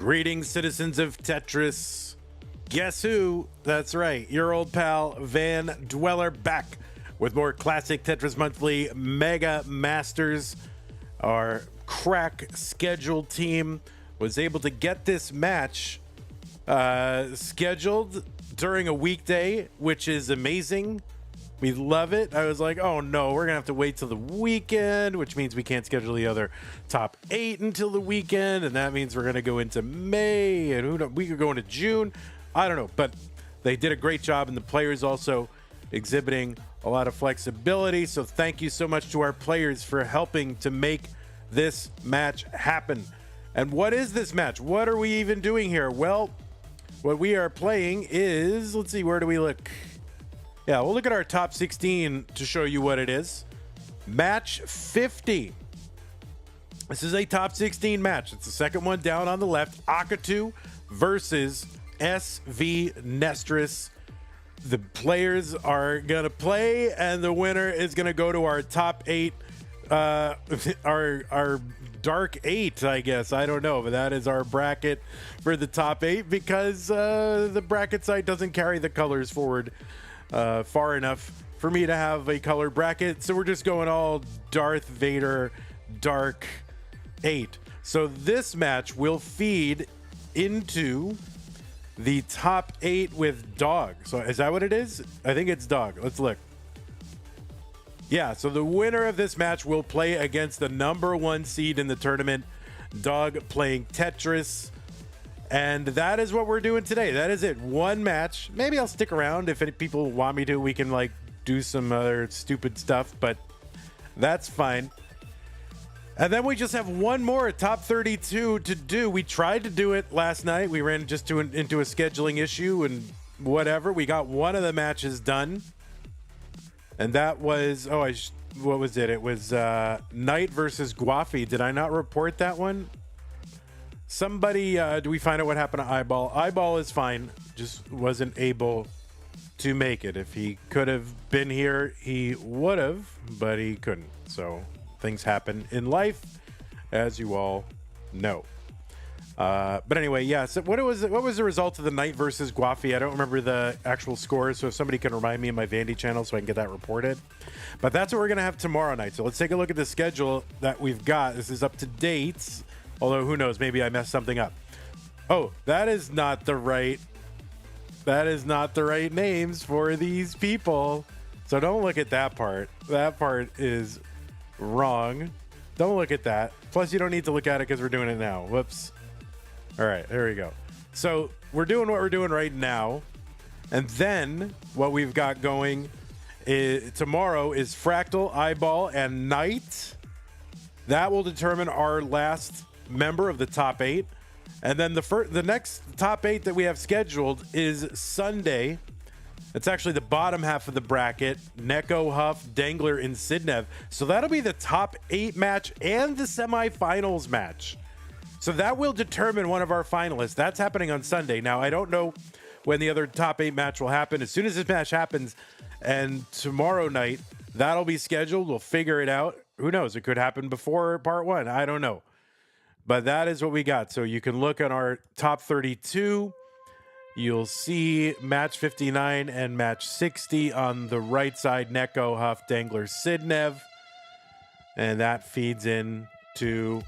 Greetings, citizens of Tetris. Guess who? That's right, your old pal Van Dweller back with more Classic Tetris Monthly Mega Masters. Our crack scheduled team was able to get this match scheduled during a weekday, which is amazing. We love it. I was like, oh no, we're gonna have to wait till the weekend, which means we can't schedule the other top 8 until the weekend, and that means we're gonna go into May, and who knows, we could go into June. I don't know, but they did a great job, and the players also exhibiting a lot of flexibility. So thank you so much to our players for helping to make this match happen. And what is this match? What are we even doing here? Well, what we are playing is, let's see, where do we look? Yeah, we'll look at our top 16 to show you what it is. Match 50. This is a top 16 match. It's the second one down on the left. AKATU versus SV Nestris. The players are going to play, and the winner is going to go to our top 8. Our dark 8, I guess. I don't know, but that is our bracket for the top 8 because the bracket site doesn't carry the colors forward far enough for me to have a color bracket. So we're just going all Darth Vader dark 8. So this match will feed into the top 8 with dog. So is that what it is? I think it's dog. Let's look. Yeah, so the winner of this match will play against the number 1 seed in the tournament, dog playing Tetris. And that is what we're doing today. That is it. One match. Maybe I'll stick around if any people want me to. We can like do some other stupid stuff, but that's fine. And then we just have one more top 32 to do. We tried to do it last night. We ran just into a scheduling issue and whatever. We got one of the matches done. And that was, what was it? It was Knight versus Guafi. Did I not report that one? Somebody, do we find out what happened to Eyeball? Eyeball is fine, just wasn't able to make it. If he could have been here, he would have, but he couldn't. So things happen in life, as you all know. But anyway, yeah. So what was the result of the Knight versus Guafi? I don't remember the actual scores, so if somebody can remind me in my Vandy channel so I can get that reported. But that's what we're gonna have tomorrow night. So let's take a look at the schedule that we've got. This is up to date. Although who knows, maybe I messed something up. Oh, that is not the right names for these people. So don't look at that part. That part is wrong. Don't look at that. Plus you don't need to look at it because we're doing it now. Whoops. All right, there we go. So we're doing what we're doing right now. And then what we've got going tomorrow is Fractal, Eyeball, and Knight. That will determine our last member of the top 8. And then the next top 8 that we have scheduled is Sunday. It's actually the bottom half of the bracket. Neko, Huff, Dangler, and Sidnev. So that'll be the top 8 match and the semifinals match. So that will determine one of our finalists. That's happening on Sunday. Now, I don't know when the other top 8 match will happen. As soon as this match happens, and tomorrow night, that'll be scheduled. We'll figure it out. Who knows? It could happen before part 1. I don't know. But that is what we got. So you can look on our top 32. You'll see match 59 and match 60 on the right side. Neko, Huff, Dangler, Sidnev. And that feeds into...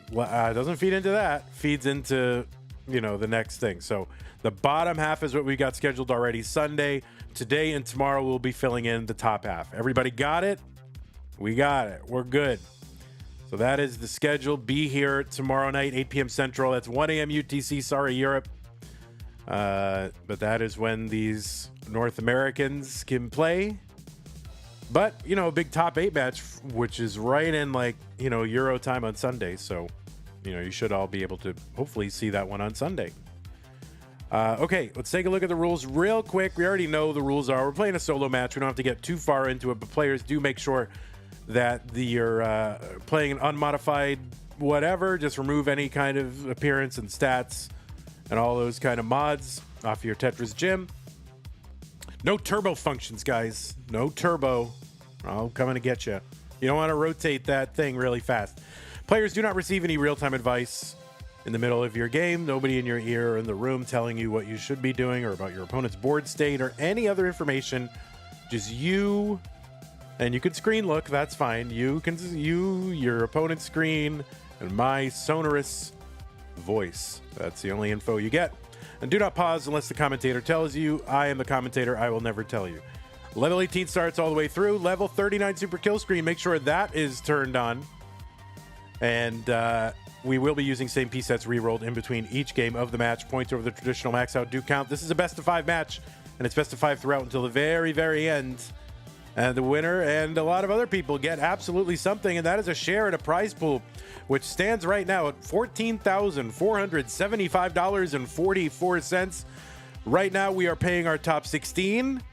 doesn't feed into that. Feeds into, the next thing. So the bottom half is what we got scheduled already. Sunday, today, and tomorrow we'll be filling in the top half. Everybody got it? We got it. We're good. So that is the schedule. Be here tomorrow night, 8 p.m. Central. That's 1 a.m. UTC. Sorry, Europe. But that is when these North Americans can play. But, a big top 8 match, which is right in Euro time on Sunday. So, you should all be able to hopefully see that one on Sunday. Okay, let's take a look at the rules real quick. We already know the rules are. We're playing a solo match. We don't have to get too far into it, but players do make sure that you're playing an unmodified whatever. Just remove any kind of appearance and stats and all those kind of mods off your Tetris gym. No turbo functions, guys. No turbo. I'll come in to get you. You don't want to rotate that thing really fast. Players do not receive any real-time advice. in the middle of your game, nobody in your ear or in the room telling you what you should be doing or about your opponent's board state or any other information. Just you, and you can screen look, that's fine. Your opponent's screen, and my sonorous voice. That's the only info you get. And do not pause unless the commentator tells you. I am the commentator. I will never tell you. Level 18 starts all the way through. Level 39 super kill screen. Make sure that is turned on. And we will be using same piece sets re-rolled in between each game of the match. Points over the traditional max out do count. This is a best of 5 match, and it's best of 5 throughout until the very, very end. And the winner and a lot of other people get absolutely something, and that is a share at a prize pool, which stands right now at $14,475.44. Right now, we are paying our top 16.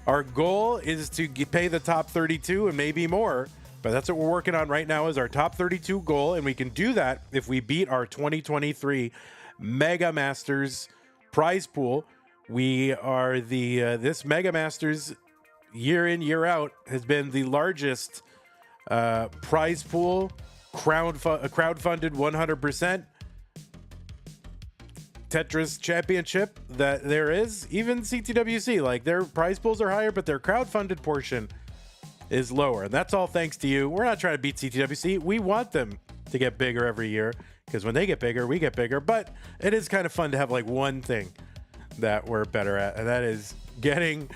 Our goal is to pay the top 32 and maybe more, but that's what we're working on right now is our top 32 goal, and we can do that if we beat our 2023 Mega Masters prize pool. We are this Mega Masters year in, year out has been the largest prize pool, crowdfunded 100% Tetris championship that there is. Even CTWC, like their prize pools are higher, but their crowdfunded portion is lower. And that's all thanks to you. We're not trying to beat CTWC. We want them to get bigger every year because when they get bigger, we get bigger. But it is kind of fun to have like one thing that we're better at, and that is getting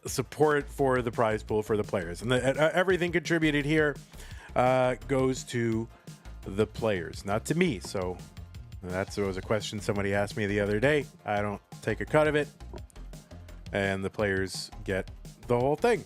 support for the prize pool for the players. And everything contributed here goes to the players, not to me. So that was a question somebody asked me the other day. I don't take a cut of it, and the players get the whole thing.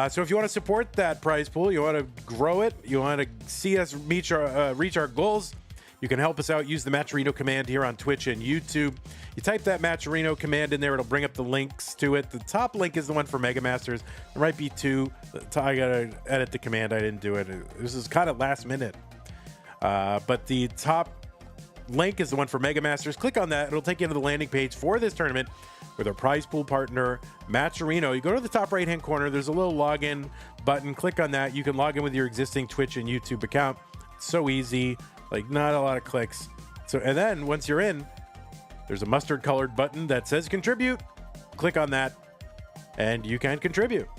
So if you want to support that prize pool, you want to grow it, you want to see us reach our goals, you can help us out. Use the Matcherino command here on Twitch and YouTube. You type that Matcherino command in there, it'll bring up the links to it. The top link is the one for Mega Masters. There might be 2. I gotta edit the command. I didn't do it. This is kind of last minute. But the top link is the one for Mega Masters. Click on that. It'll take you to the landing page for this tournament with our prize pool partner, Matcherino. You go to the top right-hand corner. There's a little login button. Click on that. You can log in with your existing Twitch and YouTube account. It's so easy. Like, not a lot of clicks. So, and then once you're in, there's a mustard colored button that says contribute. Click on that and you can contribute.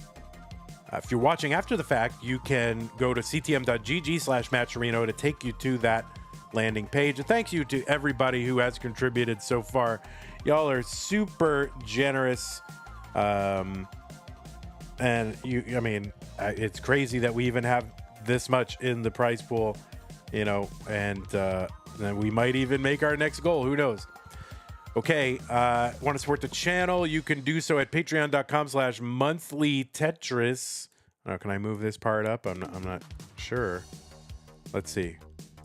If you're watching after the fact, you can go to ctm.gg/Matcherino to take you to that landing page. And thank you to everybody who has contributed so far. Y'all are super generous. And it's crazy that we even have this much in the prize pool. You know, and then we might even make our next goal. Who knows? Okay, want to support the channel? You can do so at patreon.com/monthly Tetris. Oh, can I move this part up? I'm not sure. Let's see.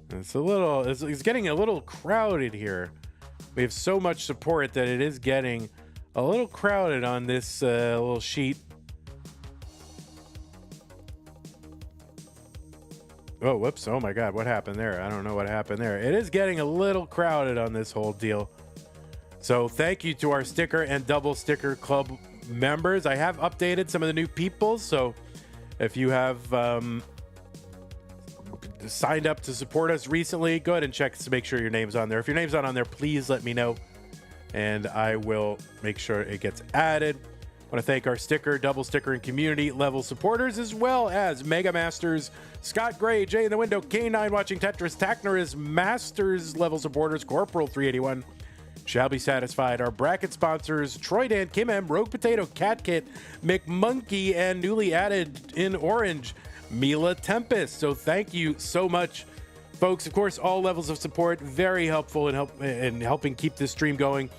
It's getting a little crowded here. We have so much support that it is getting a little crowded on this little sheet. Oh, whoops. Oh, my God. What happened there? I don't know what happened there. It is getting a little crowded on this whole deal. So thank you to our sticker and double sticker club members. I have updated some of the new people. So if you have signed up to support us recently, go ahead and check to make sure your name's on there. If your name's not on there, please let me know, and I will make sure it gets added. I want to thank our sticker, double sticker, and community level supporters, as well as Mega Masters, Scott Gray, Jay in the Window, K9 watching Tetris, Takner is Masters level supporters, Corporal 381, Shall Be Satisfied. Our bracket sponsors, Troy Dan, Kim M, Rogue Potato, Cat Kit, McMonkey, and newly added in orange, Mila Tempest. So thank you so much, folks. Of course, all levels of support, very helpful in helping keep this stream going.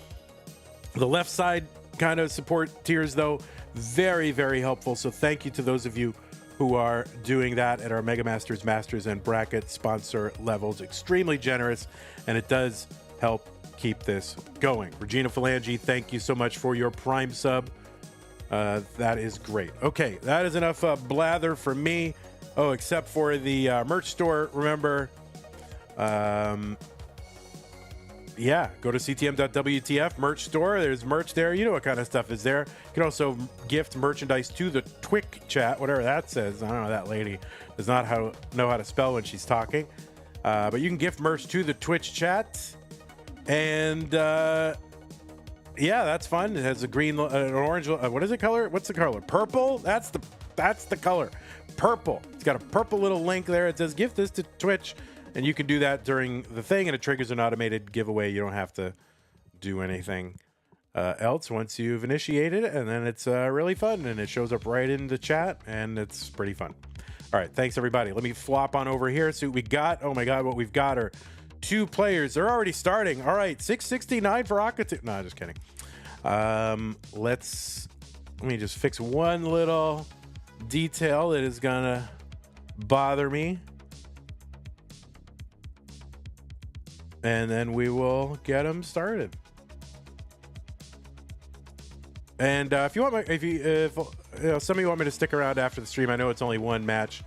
The left side kind of support tiers, though, very, very helpful. So thank you to those of you who are doing that at our Mega Masters, Masters, and Bracket sponsor levels. Extremely generous, and it does help keep this going. Regina Phalange, thank you so much for your Prime sub. That is great. Okay, that is enough blather for me. Oh, except for the merch store. Remember, yeah, go to ctm.wtf merch store. There's merch there. You know what kind of stuff is there. You can also gift merchandise to the Twic chat, whatever that says. I don't know. That lady does not know how to spell when she's talking. But you can gift merch to the Twitch chat. And yeah, that's fun. It has a green, an orange. What is it color? What's the color? Purple? That's the color. Purple. It's got a purple little link there. It says gift this to Twitch. And you can do that during the thing, and it triggers an automated giveaway. You don't have to do anything else once you've initiated it, and then it's really fun, and it shows up right in the chat, and it's pretty fun. All right, thanks everybody. Let me flop on over here, see what we got. Oh my god, what we've got are 2 players. They're already starting. All right, 669 for AKATU. No, just kidding. Let me just fix one little detail that is gonna bother me, and then we will get them started. And if you want if you know, some of you want me to stick around after the stream, I know it's only one match,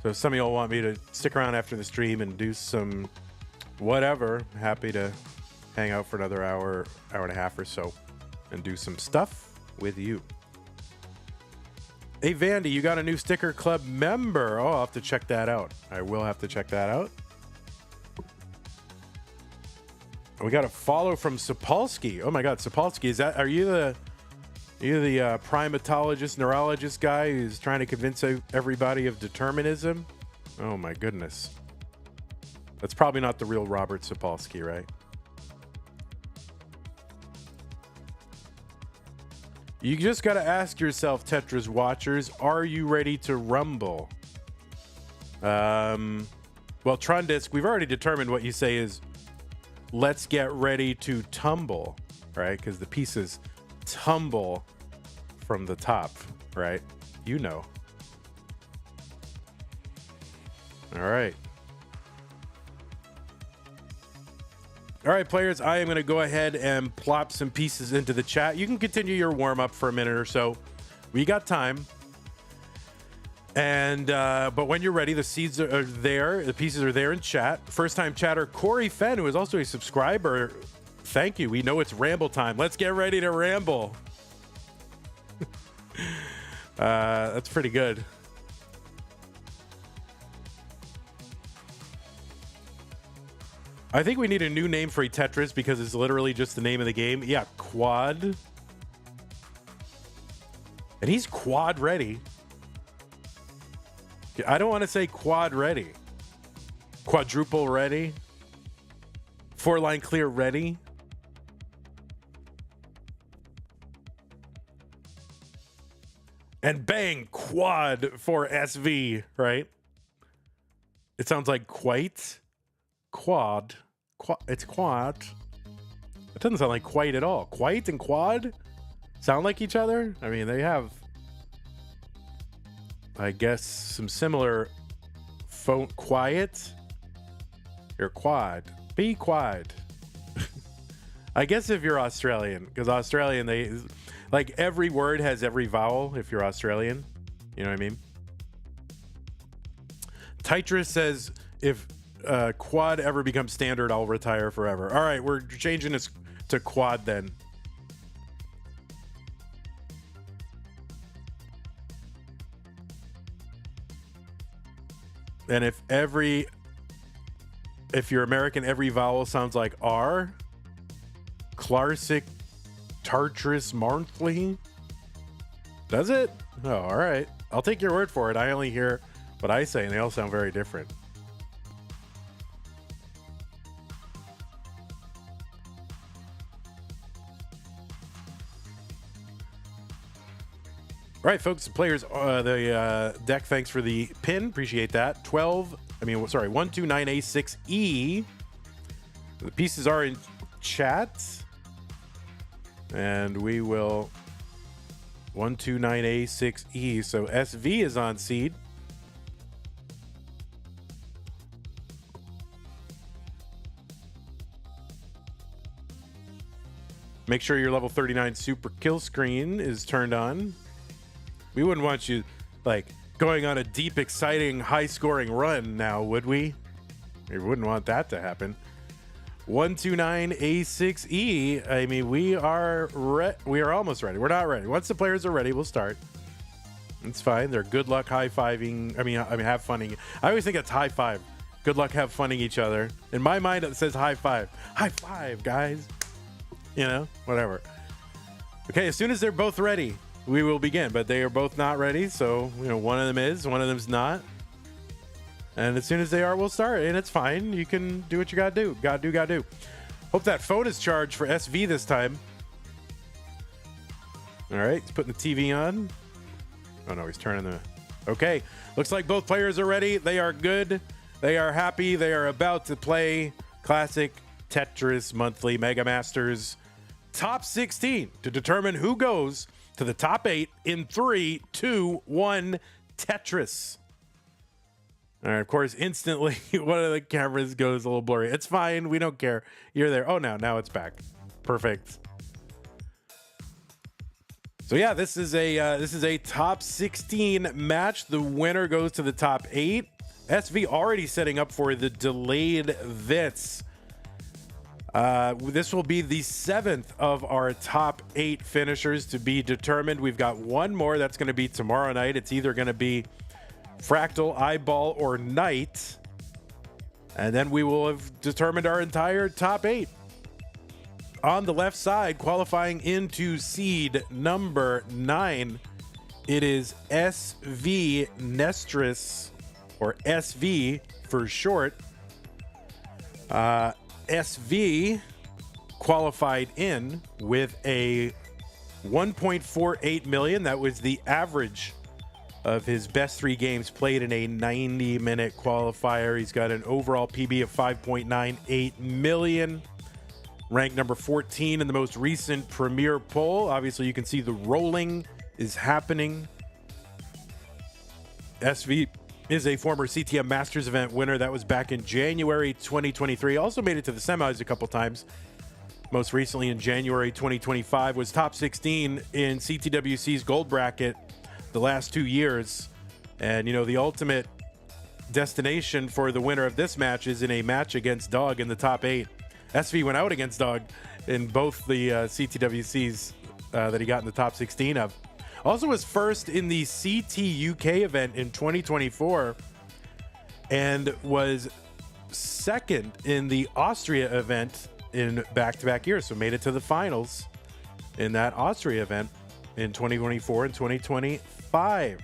so if some of you all want me to stick around after the stream and do some whatever, happy to hang out for another hour and a half or so and do some stuff with you. Hey Vandy, you got a new sticker club member. Oh, I'll have to check that out. I will have to check that out. We got a follow from Sapolsky. Oh my god, Sapolsky, are you the primatologist, neurologist guy who's trying to convince everybody of determinism? Oh my goodness. That's probably not the real Robert Sapolsky, right? You just got to ask yourself, Tetris watchers, are you ready to rumble? Well, Trundisk, we've already determined what you say is, let's get ready to tumble, right? Because the pieces tumble from the top, right? You know. All right. All right, players, I am going to go ahead and plop some pieces into the chat. You can continue your warm-up for a minute or so. We got time. And but when you're ready, the seeds are there. The pieces are there in chat. First-time chatter Corey Fenn, who is also a subscriber. Thank you. We know it's ramble time. Let's get ready to ramble. That's pretty good. I think we need a new name for Tetris because it's literally just the name of the game. Yeah, Quad. And he's quad ready. I don't want to say quad ready. Quadruple ready. 4-line clear ready. And bang, quad for SV, right? It sounds like quite. Quad. It's quad. It doesn't sound like quite at all. Quite and quad sound like each other? I mean, they have, I guess, some similar phone. Quiet. You're quad. Be quad. I guess if you're Australian, because Australian, they like every word has every vowel if you're Australian. You know what I mean? Tetris says if quad ever becomes standard, I'll retire forever. All right, we're changing this to quad then. And if you're American, every vowel sounds like R. Classic Tetris Monthly. Does it? Oh, all right. I'll take your word for it. I only hear what I say, and they all sound very different. All right, folks, players, the deck, thanks for the pin. Appreciate that. 129A6E. The pieces are in chat. And we will 129A6E. So SV is on seed. Make sure your level 39 super kill screen is turned on. We wouldn't want you, like, going on a deep, exciting, high-scoring run now, would we? We wouldn't want that to happen. 129A6E. I mean, we are almost ready. We're not ready. Once the players are ready, we'll start. It's fine. They're good luck high-fiving. I mean, have funning. I always think it's high five Good luck, have funning each other. In my mind, it says high five. High five, guys. You know, whatever. Okay, as soon as they're both ready, we will begin. But they are both not ready, so, you know, one of them is, one of them's not. And as soon as they are, we'll start. And it's fine. You can do what you gotta do. Gotta do. Hope that phone is charged for SV this time. All right, he's putting the TV on. Oh, no, he's turning the... Okay, looks like both players are ready. They are good. They are happy. They are about to play Classic Tetris Monthly Mega Masters Top 16 to determine who goes to the top 8 in 3, 2, 1, Tetris. All right, of course, instantly, one of the cameras goes a little blurry. It's fine. We don't care. You're there. Oh, now it's back. Perfect. So yeah, this is a top 16 match. The winner goes to the top 8. SV already setting up for the delayed Vitz. This will be the 7th of our top 8 finishers to be determined. We've got one more that's going to be tomorrow night. It's either going to be Fractal, Eyeball, or Knight. And then we will have determined our entire top 8. On the left side, qualifying into seed number 9, it is SV Nestris, or SV for short. SV qualified in with a 1.48 million. That was the average of his best 3 games played in a 90-minute qualifier. He's got an overall PB of 5.98 million. Ranked number 14 in the most recent Premier poll. Obviously, you can see the rolling is happening. SV is a former CTM Masters event winner. That was back in January 2023. Also made it to the semis a couple times. Most recently in January 2025. Was top 16 in CTWC's gold bracket the last 2 years. And, you know, the ultimate destination for the winner of this match is in a match against Dog in the top 8. SV went out against Dog in both the CTWCs that he got in the top 16 of. Also was first in the CT UK event in 2024 and was second in the Austria event in back-to-back years. So made it to the finals in that Austria event in 2024 and 2025.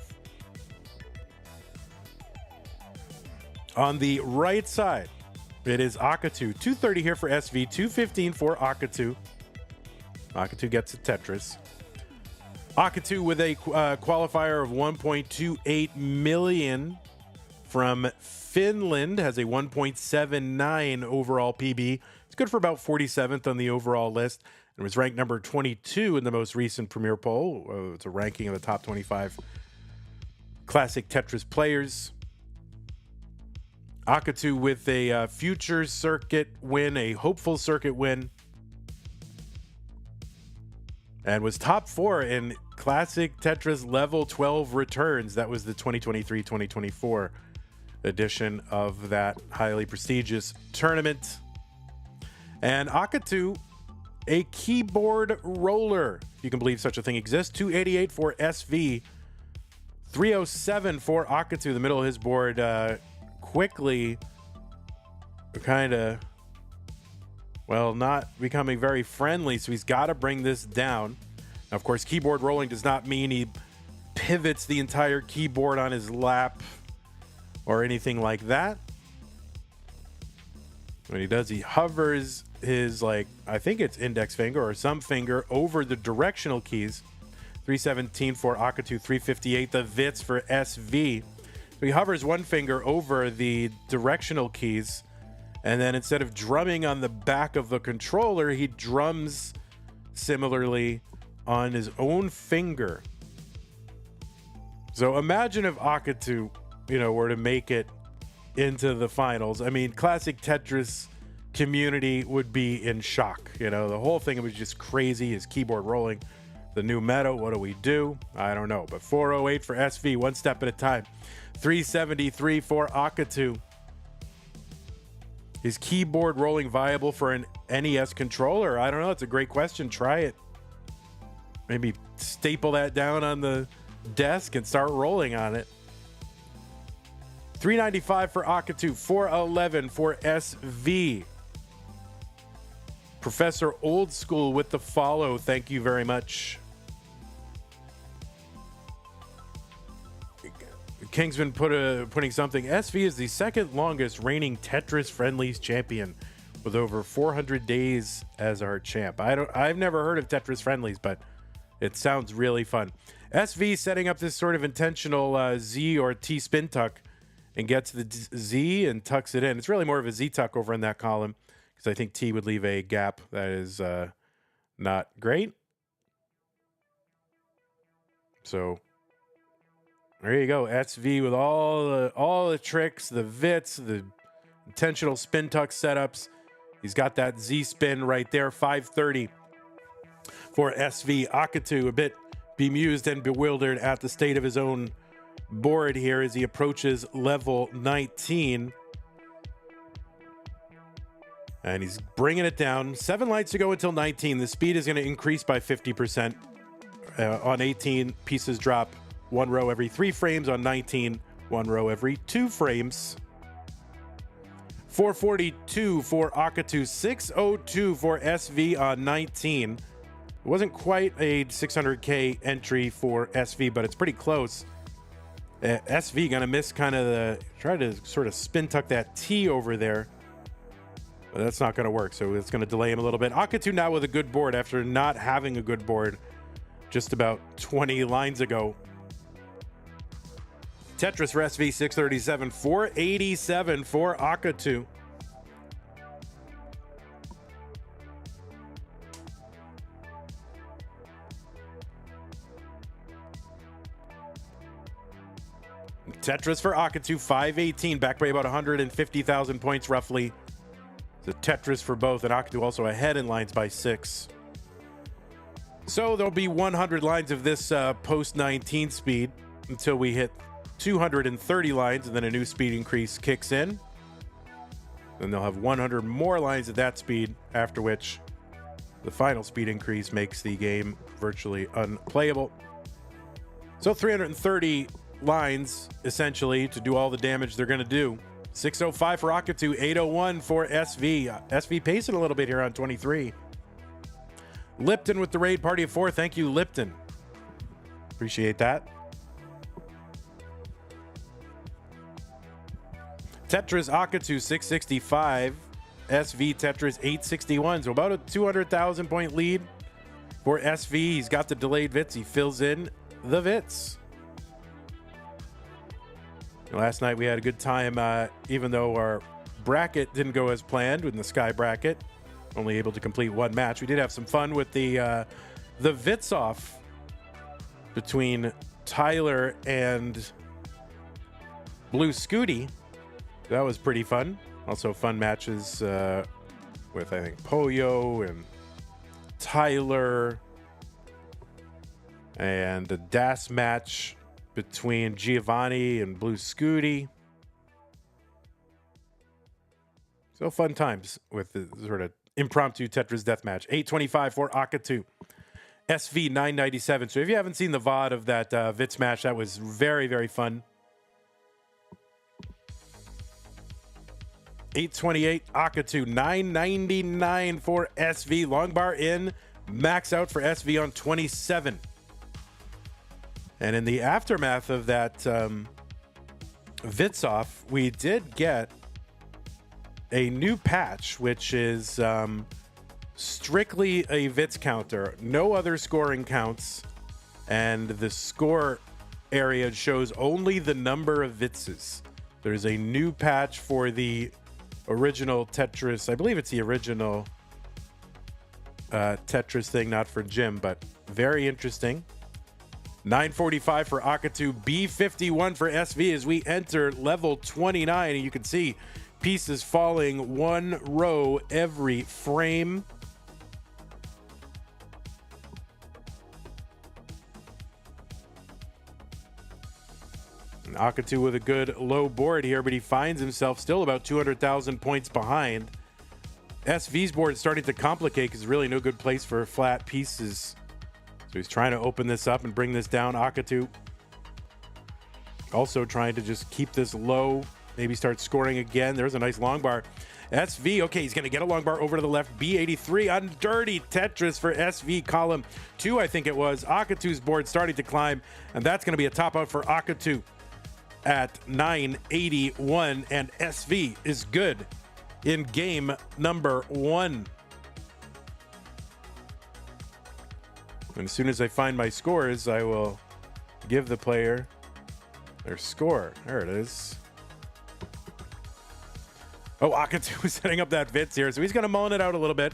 On the right side, it is AKATU. 230 here for SV, 215 for AKATU. AKATU gets a Tetris. AKATU with a qualifier of 1.28 million from Finland, has a 1.79 overall PB. It's good for about 47th on the overall list. It was ranked number 22 in the most recent Premier poll. It's a ranking of the top 25 Classic Tetris players. AKATU with a future circuit win, a hopeful circuit win, and was top 4 in Classic Tetris Level 12 returns. That was the 2023-2024 edition of that highly prestigious tournament. And AKATU, a keyboard roller, if you can believe such a thing exists. 288 for SV, 307 for AKATU. The middle of his board quickly kind of, well, not becoming very friendly, so he's got to bring this down. Now, of course, keyboard rolling does not mean he pivots the entire keyboard on his lap or anything like that. What he does, he hovers his, like, I think it's index finger or some finger over the directional keys. 317 for AKATU, 358 the Vitz for SV. So he hovers one finger over the directional keys, and then instead of drumming on the back of the controller, he drums similarly on his own finger. So imagine if AKATU, you know, were to make it into the finals. I mean, Classic Tetris community would be in shock. You know, the whole thing was just crazy. His keyboard rolling, the new meta. What do we do? I don't know. But 408 for SV, one step at a time. 373 for AKATU. Is keyboard rolling viable for an NES controller? I don't know. It's a great question. Try it. Maybe staple that down on the desk and start rolling on it. 395 for AKATU, 411 for SV. Professor Old School with the follow. Thank you very much. Kingsman putting something. SV is the second longest reigning Tetris Friendlies champion with over 400 days as our champ. I've never heard of Tetris Friendlies, but it sounds really fun. SV setting up this sort of intentional Z or T spin tuck and gets the Z and tucks it in. It's really more of a Z tuck over in that column because I think T would leave a gap that is not great. So there you go, SV with all the tricks, the vits, the intentional spin tuck setups. He's got that Z spin right there, 530 for SV. AKATU a bit bemused and bewildered at the state of his own board here as he approaches level 19. And he's bringing it down. 7 lights to go until 19. The speed is going to increase by 50%. On 18, pieces drop 1 row every 3 frames. On 19, 1 row every 2 frames. 442 for AKATU, 602 for SV on 19. It wasn't quite a 600K entry for SV, but it's pretty close. SV gonna miss kind of try to sort of spin tuck that T over there. But that's not gonna work, so it's gonna delay him a little bit. AKATU now with a good board after not having a good board just about 20 lines ago. Tetris for SV, 637, 487 for AKATU. Tetris for AKATU, 518, back by about 150,000 points roughly. The Tetris for both, and AKATU also ahead in lines by 6. So there'll be 100 lines of this post-19 speed until we hit 230 lines, and then a new speed increase kicks in. Then they'll have 100 more lines at that speed, after which the final speed increase makes the game virtually unplayable. So 330 lines, essentially, to do all the damage they're going to do. 605 for AKATU, 801 for SV. SV pacing a little bit here on 23. Lipton with the raid party of 4. Thank you, Lipton. Appreciate that. Tetris AKATU 665, SV Tetris 861. So about a 200,000 point lead for SV. He's got the delayed vits. He fills in the vits. Last night we had a good time, even though our bracket didn't go as planned in the Sky bracket. Only able to complete 1 match. We did have some fun with the vitzoff between Tyler and Blue Scooty. That was pretty fun. Also fun matches with, I think, Poyo and Tyler. And the DAS match between Giovanni and Blue Scooty. So fun times with the sort of impromptu Tetris deathmatch. 825 for AKATU. SV 997. So if you haven't seen the VOD of that Vits match, that was very, very fun. 828 AKATU, 999 for SV. Long bar in, max out for SV on 27. And in the aftermath of that vitzoff, we did get a new patch, which is strictly a vits counter. No other scoring counts. And the score area shows only the number of vitses. There's a new patch for the original Tetris. I believe it's the original Tetris thing, not for Jim, but very interesting. 945 for AKATU, B51 for SV as we enter level 29. And you can see pieces falling 1 row every frame. And AKATU with a good low board here, but he finds himself still about 200,000 points behind. SV's board is starting to complicate because there's really no good place for flat pieces. So he's trying to open this up and bring this down. AKATU also trying to just keep this low maybe start scoring again. There's a nice long bar. SV, okay, he's going to get a long bar over to the left. B83 on Dirty Tetris for SV column 2, I think it was. AKATU's board starting to climb, and that's going to be a top out for AKATU at 981, and SV is good in game number 1. And as soon as I find my scores, I will give the player their score. There it is. Oh, AKATU is setting up that Vitz here, so he's going to mullen it out a little bit.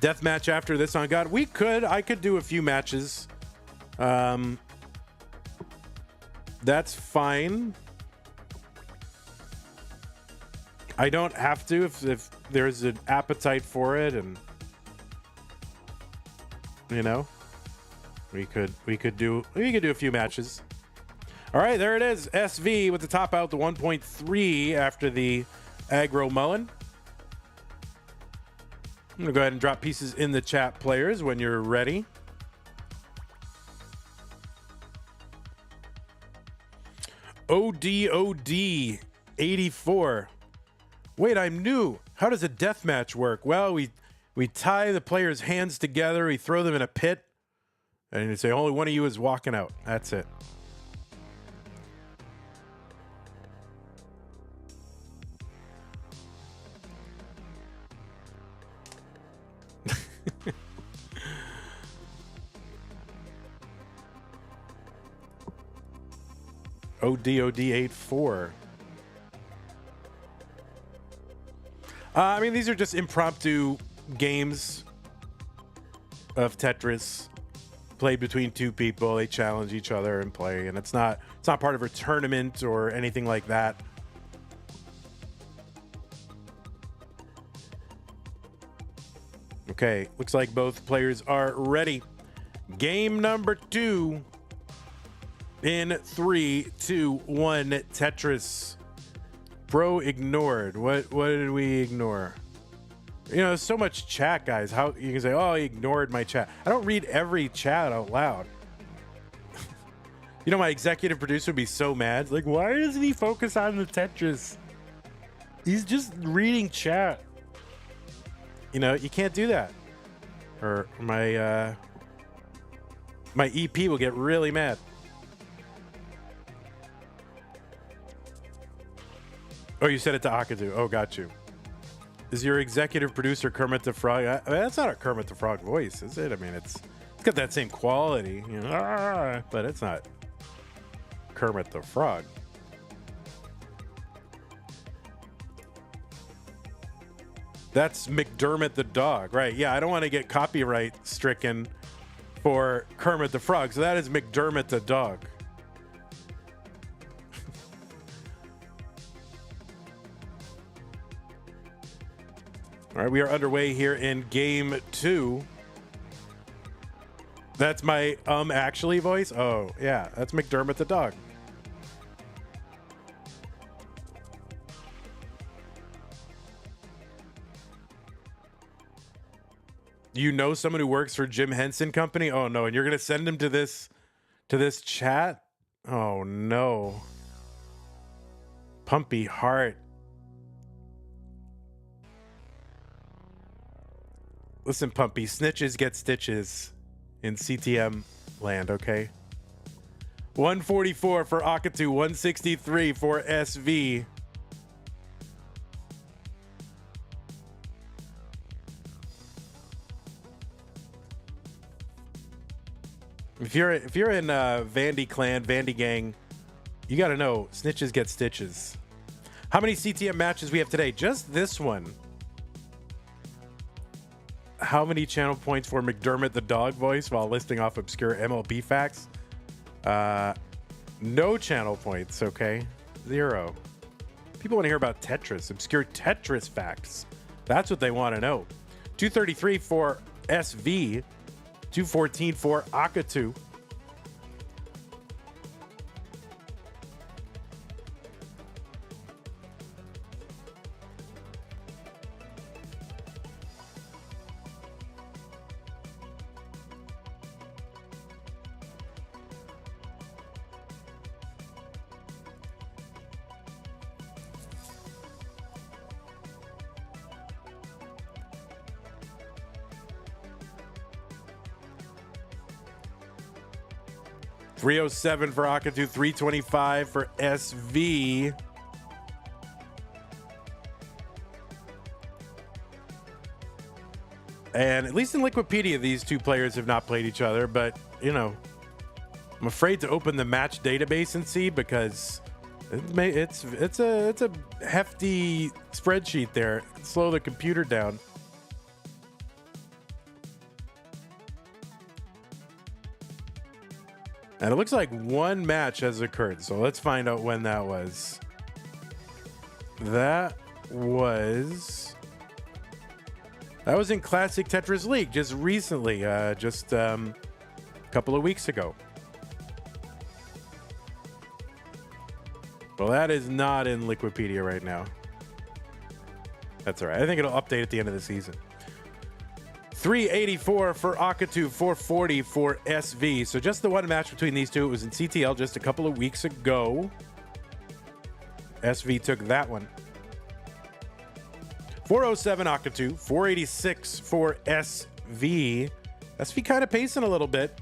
Death match after this on God. I could do a few matches. That's fine. I don't have to if there's an appetite for it, and you know, we could do a few matches. All right, there it is. SV with the top out, the 1.3 after the aggro mullen. I'm going to go ahead and drop pieces in the chat, players, when you're ready. ODOD 84. Wait, I'm new. How does a death match work? Well, we tie the players' hands together, we throw them in a pit, and you say only one of you is walking out. That's it. ODOD 84. I mean, these are just impromptu games of Tetris played between two people. They challenge each other and play, and it's not part of a tournament or anything like that. Okay, looks like both players are ready. Game number 2 in 3, 2, 1, Tetris. Bro ignored. What did we ignore? You know, there's so much chat, guys. How you can say, oh, he ignored my chat. I don't read every chat out loud. You know, my executive producer would be so mad. Like, why doesn't he focus on the Tetris? He's just reading chat. You know, you can't do that. Or my EP will get really mad. Oh, you said it to AKATU. Oh, got you. Is your executive producer Kermit the Frog? I mean, that's not a Kermit the Frog voice, is it? I mean, it's got that same quality, you know, but it's not Kermit the Frog. That's McDermott the dog, right? Yeah, I don't want to get copyright stricken for Kermit the Frog, so that is McDermott the dog. All right, we are underway here in game 2. That's my actually voice? Oh, yeah, that's McDermott the dog. You know someone who works for Jim Henson Company? Oh no, and you're gonna send him to this chat? Oh no. Pumpy heart. Listen, Pumpy, snitches get stitches in CTM land, okay? 144 for AKATU, 163 for SV. If you're in Vandy Clan, Vandy Gang, you got to know snitches get stitches. How many CTM matches we have today? Just this one. How many channel points for McDermott the dog voice while listing off obscure MLB facts? No channel points, okay? 0. People want to hear about Tetris, obscure Tetris facts. That's what they want to know. 233 for SV. 214 for AKATU. 307 for AKATU, 325 for SV. And at least in Liquipedia, these two players have not played each other, but, you know, I'm afraid to open the match database and see because it's a hefty spreadsheet there. Slow the computer down. And it looks like one match has occurred, so let's find out when that was. That was in Classic Tetris League just recently, just a couple of weeks ago. Well, that is not in Liquipedia right now. That's all right. I think it'll update at the end of the season. 384 for AKATU, 440 for SV. So just the one match between these two. It was in CTL just a couple of weeks ago. SV took that one. 407 AKATU, 486 for SV. SV kind of pacing a little bit.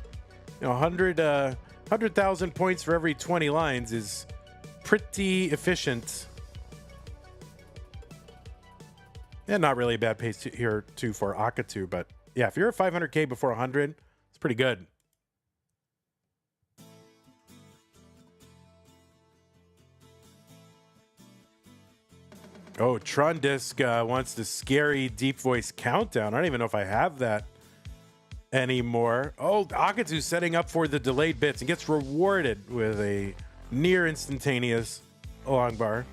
You know, 100,000 points for every 20 lines is pretty efficient. And not really a bad pace here, too, for AKATU. But, yeah, if you're at 500K before 100, it's pretty good. Oh, Trondisk wants the scary deep voice countdown. I don't even know if I have that anymore. Oh, AKATU's setting up for the delayed bits and gets rewarded with a near instantaneous long bar.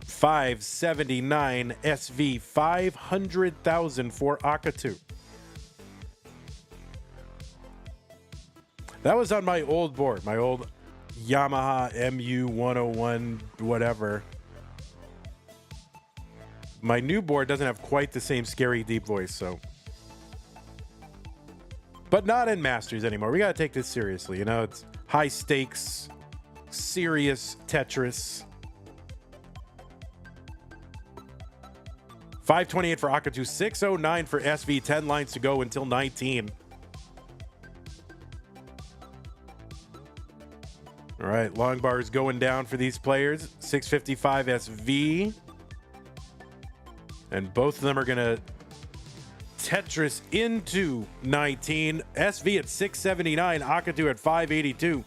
$579 SV, 500,000 for AKATU. That was on my old board, my old Yamaha MU101 whatever. My new board doesn't have quite the same scary deep voice, so. But not in Masters anymore. We got to take this seriously, you know? It's high stakes, serious Tetris. 528 for AKATU, 609 for SV, 10 lines to go until 19. All right, long bars going down for these players. 655 SV. And both of them are going to Tetris into 19. SV at 679, AKATU at 582.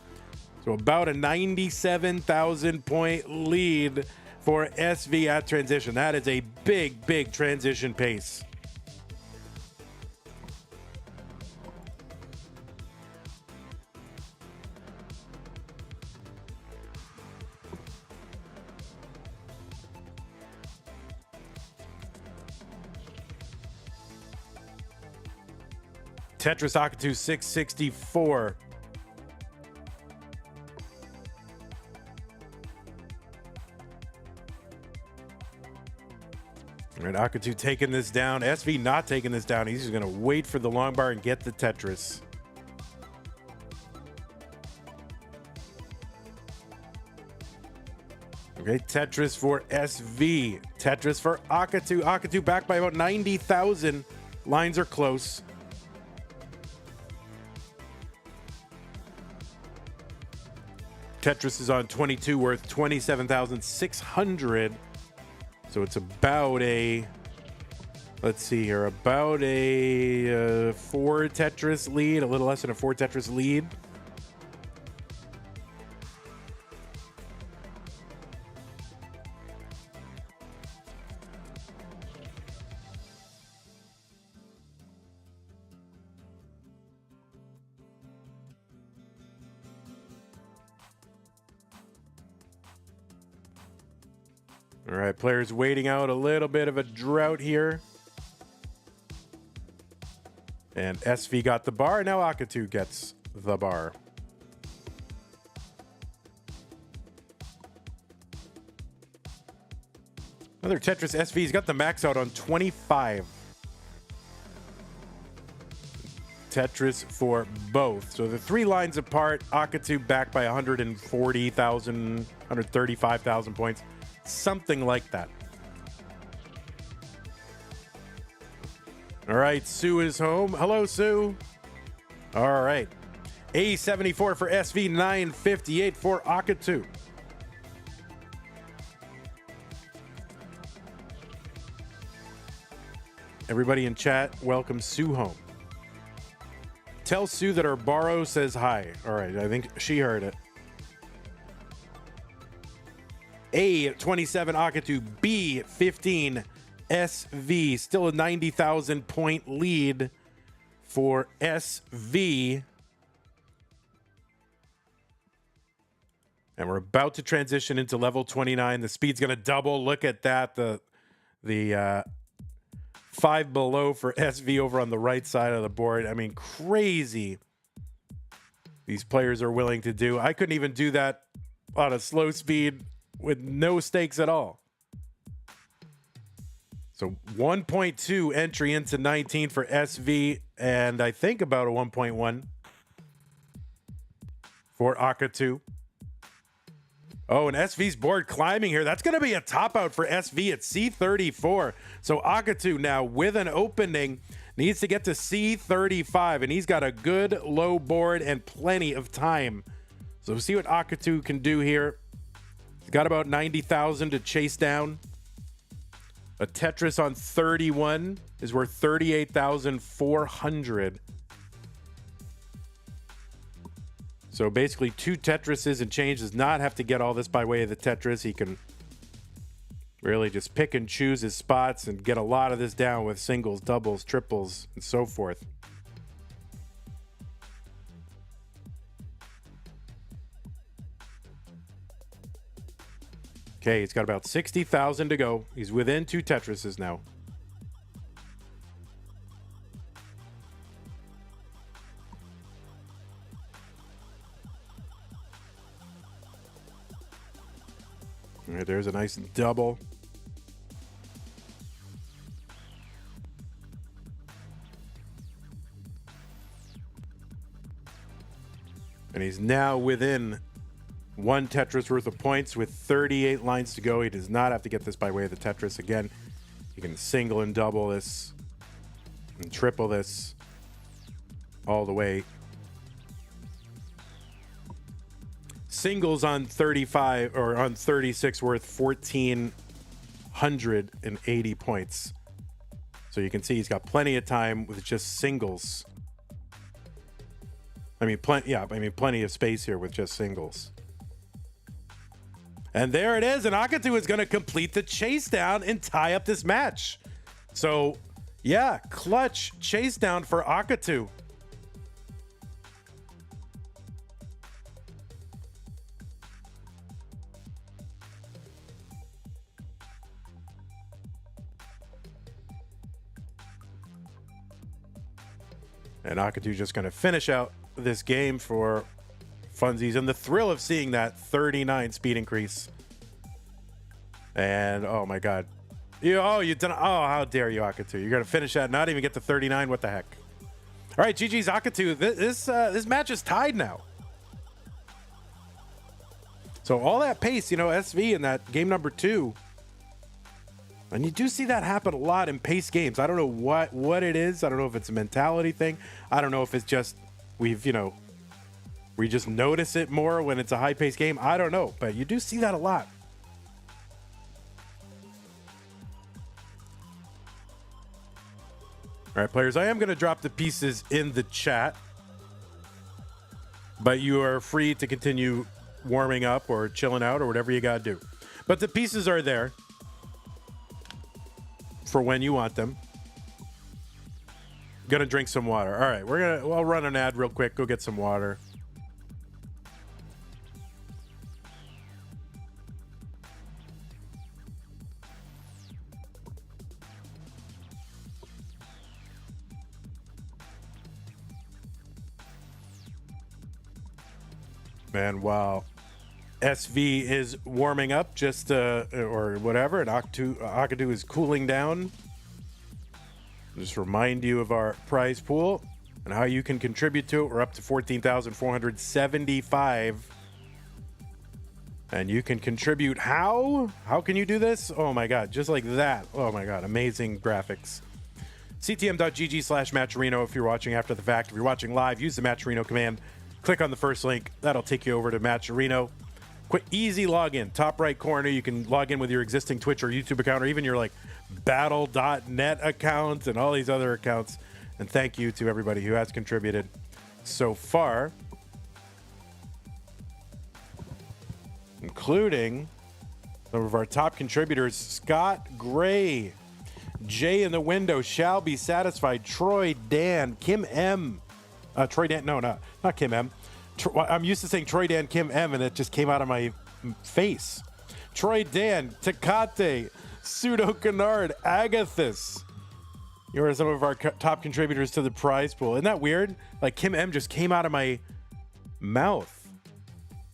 So about a 97,000 point lead for SV at transition. That is a big, big transition pace. Tetris AKATU 664. All right, AKATU taking this down. SV not taking this down. He's just going to wait for the long bar and get the Tetris. Okay, Tetris for SV. Tetris for AKATU. AKATU back by about 90,000. Lines are close. Tetris is on 22, worth 27,600. So it's about a, let's see here, about a 4 Tetris lead, a little less than a 4 Tetris lead. All right, players waiting out a little bit of a drought here. And SV got the bar. Now AKATU gets the bar. Another Tetris. SV's got the max out on 25. Tetris for both. So the 3 lines apart. AKATU back by 140,000, 135,000 points. Something like that. All right, Sue is home. Hello, Sue. All right. A74 for SV, 958 for AKATU. Everybody in chat, welcome Sue home. Tell Sue that her borrow says hi. All right, I think she heard it. A27 AKATU, B15 SV. Still a 90,000 point lead for SV. And we're about to transition into level 29. The speed's going to double. Look at that. The 5 below for SV over on the right side of the board. I mean, crazy. These players are willing to do. I couldn't even do that on a slow speed with no stakes at all. So 1.2 entry into 19 for SV, and I think about a 1.1 for AKATU. Oh, and SV's board climbing here. That's going to be a top out for SV at C34. So AKATU now with an opening needs to get to C35, and he's got a good low board and plenty of time. So we'll see what AKATU can do here. He's got about 90,000 to chase down. A Tetris on 31 is worth 38,400. So basically 2 Tetrises and change. Does not have to get all this by way of the Tetris. He can really just pick and choose his spots and get a lot of this down with singles, doubles, triples, and so forth. Okay, he's got about 60,000 to go. He's within 2 Tetrises now. All right, there's a nice double. And he's now within 1 Tetris worth of points with 38 lines to go. He does not have to get this by way of the Tetris again. You can single and double this and triple this all the way. Singles on 35 or on 36 worth 1,480 points. So you can see he's got plenty of time with just singles. I mean, plenty of space here with just singles. And there it is. And AKATU is going to complete the chase down and tie up this match. So, yeah, clutch chase down for AKATU. And AKATU just going to finish out this game for funsies and the thrill of seeing that 39 speed increase. And oh my god, how dare you, AKATU. You're gonna finish that, not even get to 39. What the heck. All right, GG's AKATU. This match is tied now. So all that pace, SV in that game number 2, and you do see that happen a lot in pace games. I don't know what it is. I don't know if it's a mentality thing. I don't know if it's just we just notice it more when it's a high-paced game. I don't know, but you do see that a lot. All right, players, I am going to drop the pieces in the chat, but you are free to continue warming up or chilling out or whatever you got to do. But the pieces are there for when you want them. Gonna drink some water. All right, I'll run an ad real quick. Go get some water. Man, wow. SV is warming up or whatever, and AKATU is cooling down. Just remind you of our prize pool and how you can contribute to it. We're up to 14,475. And you can contribute how? How can you do this? Oh my god, just like that. Oh my god, amazing graphics. ctm.gg/Matcherino if you're watching after the fact. If you're watching live, use the Matcherino command. Click on the first link. That'll take you over to Matcherino. Quick, easy login. Top right corner, you can log in with your existing Twitch or YouTube account, or even your like battle.net account and all these other accounts. And thank you to everybody who has contributed so far, including some of our top contributors: Scott Gray, Jay in the Window, Shall Be Satisfied, Troy Dan, Kim M. Troy Dan, no, not Kim M. I'm used to saying Troy Dan, Kim M, and it just came out of my face. Troy Dan, Tecate, Pseudo Canard, Agathis. You are some of our top contributors to the prize pool. Isn't that weird? Like Kim M just came out of my mouth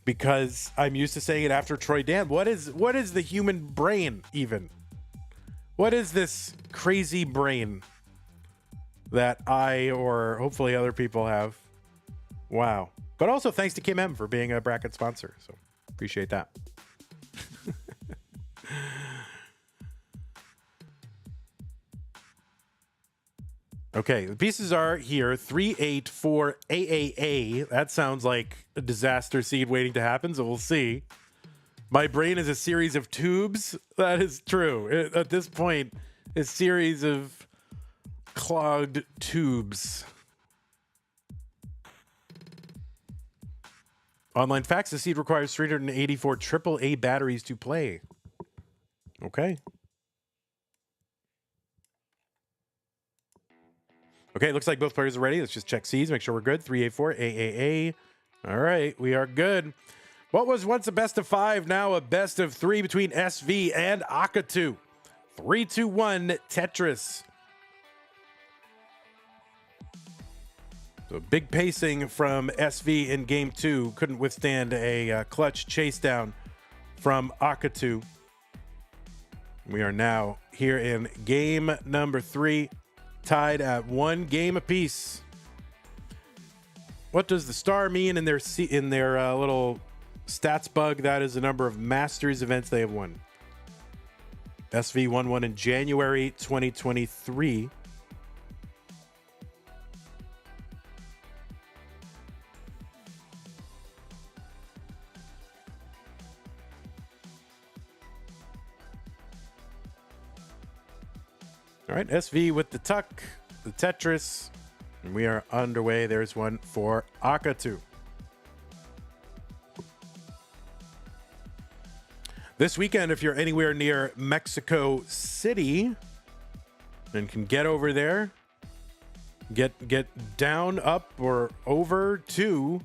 because I'm used to saying it after Troy Dan. What is the human brain even? What is this crazy brain that I, or hopefully other people, have? Wow. But also thanks to Kim M for being a bracket sponsor. So appreciate that. Okay, the pieces are here. 3-8 for AAA. That sounds like a disaster seed waiting to happen, so we'll see. My brain is a series of tubes. That is true. At this point, a series of clogged tubes. Online facts: the seed requires 384 AAA batteries to play. Okay. Okay, looks like both players are ready. Let's just check seeds, make sure we're good. 384 AAA. All right, we are good. What was once a best of 5, now a best of 3 between SV and AKATU. 3-2-1 Tetris. So big pacing from SV in game 2. Couldn't withstand a clutch chase down from AKATU. We are now here in game number 3, tied at 1 game apiece. What does the star mean in their little stats bug? That is the number of Masters events they have won. SV won one in January 2023. All right, SV with the tuck, the Tetris, and we are underway. There's one for AKATU. This weekend, if you're anywhere near Mexico City and can get over there, get down, up, or over to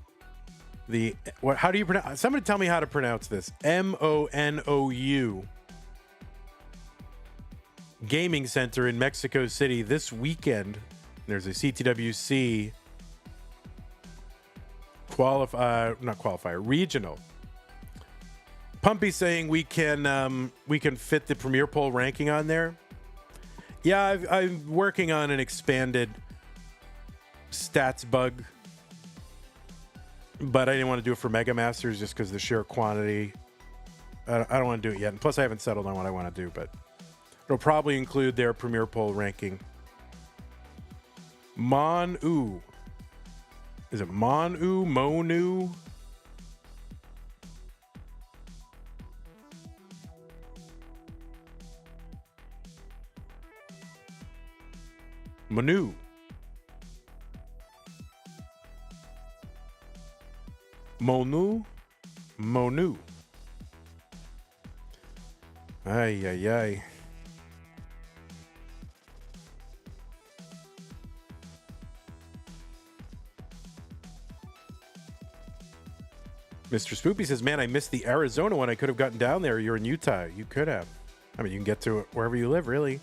the, what? How do you pronounce? Somebody tell me how to pronounce this. MONOU. Gaming Center in Mexico City this weekend. There's a CTWC regional. Pumpy saying we can fit the Premier Poll ranking on there. Yeah, I'm working on an expanded stats bug, but I didn't want to do it for Mega Masters just because the sheer quantity. I don't want to do it yet, and plus I haven't settled on what I want to do, but it'll probably include their Premier Poll ranking. Monu. Is it Monu? Monu? Manu. Monu? Monu. Ay, ay, ay. Mr. Spoopy says, man, I missed the Arizona one. I could have gotten down there. You're in Utah. You could have. I mean, you can get to it wherever you live, really.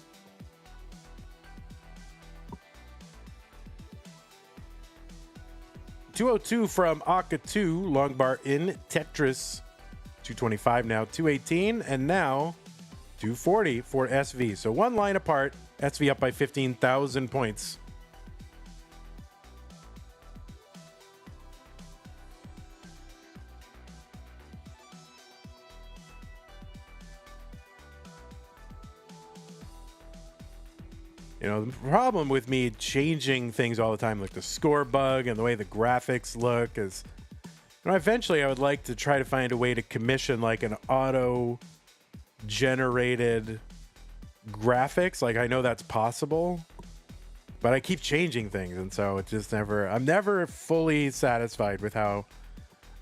$202 from AKATU, long bar in Tetris. 225 now, 218, and now 240 for SV. So one line apart. SV up by 15,000 points. You know, the problem with me changing things all the time, like the score bug and the way the graphics look, is, you know, eventually I would like to try to find a way to commission like an auto-generated graphics. Like, I know that's possible, but I keep changing things, and so it just I'm never fully satisfied with how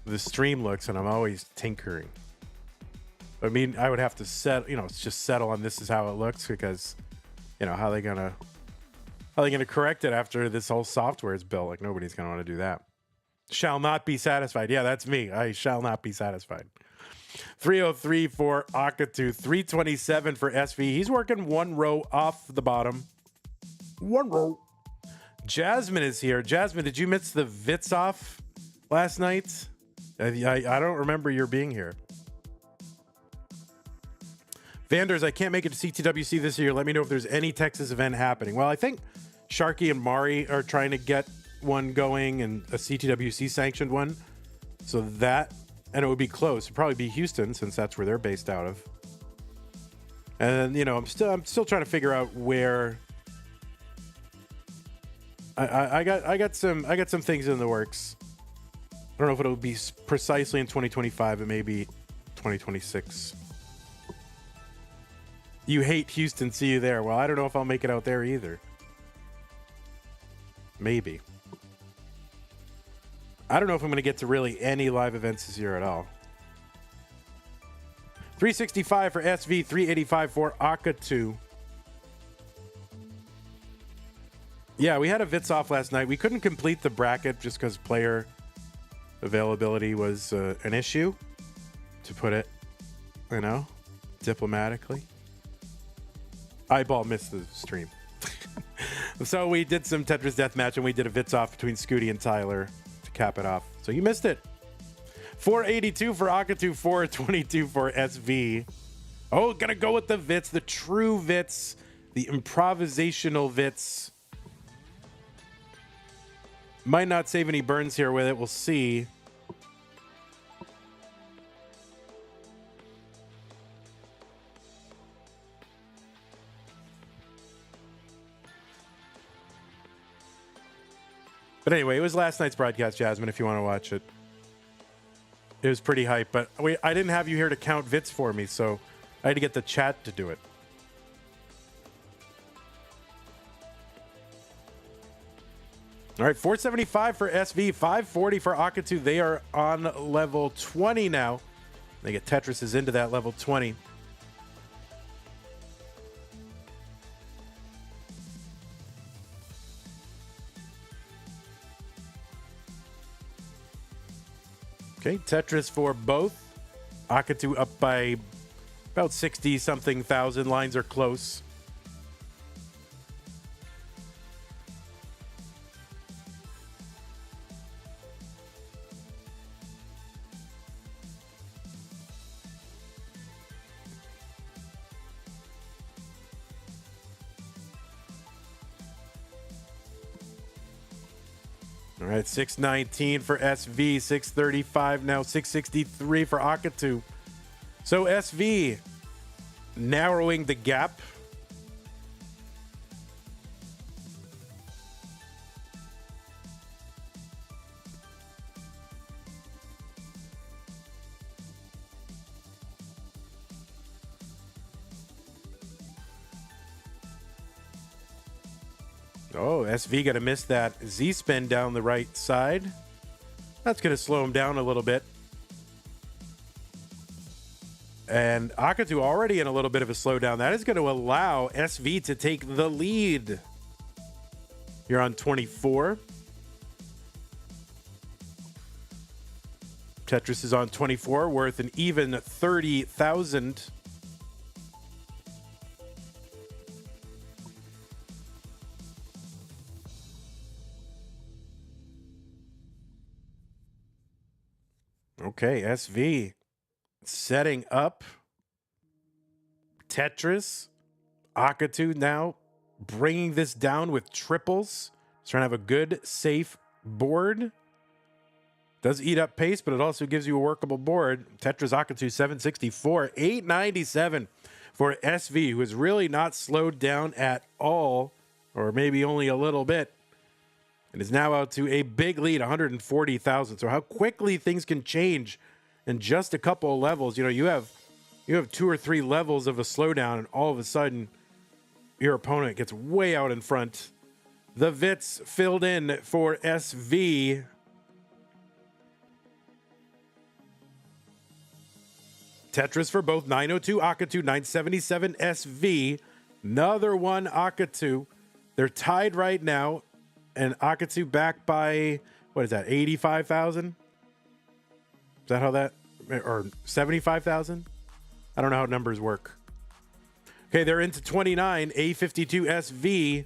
the stream looks, and I'm always tinkering. I mean, I would have to settle on this is how it looks, because, you know, how are they gonna correct it after this whole software is built? Like, nobody's gonna want to do that. Shall not be satisfied. Yeah, that's me. I shall not be satisfied. 303 for AKATU, 327 for SV. He's working one row off the bottom. One row. Jasmine is here. Jasmine, did you miss the vitzoff last night? I don't remember your being here. Vanders, I can't make it to CTWC this year. Let me know if there's any Texas event happening. Well, I think Sharky and Mari are trying to get one going, and a CTWC sanctioned one. So that, and it would be close. It'd probably be Houston, since that's where they're based out of. And, you know, I'm still trying to figure out where. I got some things in the works. I don't know if it'll be precisely in 2025, but maybe 2026. You hate Houston, see you there. Well, I don't know if I'll make it out there either. Maybe. I don't know if I'm going to get to really any live events this year at all. 365 for SV, 385 for AKATU. Yeah, we had a vitzoff last night. We couldn't complete the bracket just because player availability was an issue, to put it, you know, diplomatically. Eyeball missed the stream. So we did some Tetris Deathmatch, and we did a vitzoff between Scooty and Tyler to cap it off. So you missed it. 482 for AKATU, 422 for SV. Oh, gonna go with the Vits, the true Vits, the improvisational Vits. Might not save any burns here with it. We'll see. But anyway, it was last night's broadcast, Jasmine, if you want to watch it. It was pretty hype, but I didn't have you here to count Vits for me, so I had to get the chat to do it. All right, 475 for SV, 540 for AKATU. They are on level 20 now. They get Tetris is into that level 20. Okay, Tetris for both. AKATU up by about 60-something thousand. Lines are close. All right, 619 for SV, 635 now, 663 for AKATU. So SV narrowing the gap. Oh, SV got to miss that Z-spin down the right side. That's going to slow him down a little bit. And AKATU already in a little bit of a slowdown. That is going to allow SV to take the lead. You're on 24. Tetris is on 24, worth an even 30,000. Okay, SV setting up Tetris. AKATU now bringing this down with triples. He's trying to have a good, safe board. Does eat up pace, but it also gives you a workable board. Tetris AKATU 764, 897 for SV, who is really not slowed down at all. or maybe only a little bit. It is now out to a big lead, 140,000. So how quickly things can change in just a couple of levels. You know, you have 2 or 3 levels of a slowdown, and all of a sudden, your opponent gets way out in front. The Vits filled in for SV. Tetris for both 902 AKATU, 977 SV. Another one AKATU. They're tied right now. And AKATU back by, what is that, 85,000? Is that how that, or 75,000? I don't know how numbers work. Okay, they're into 29, A52 SV.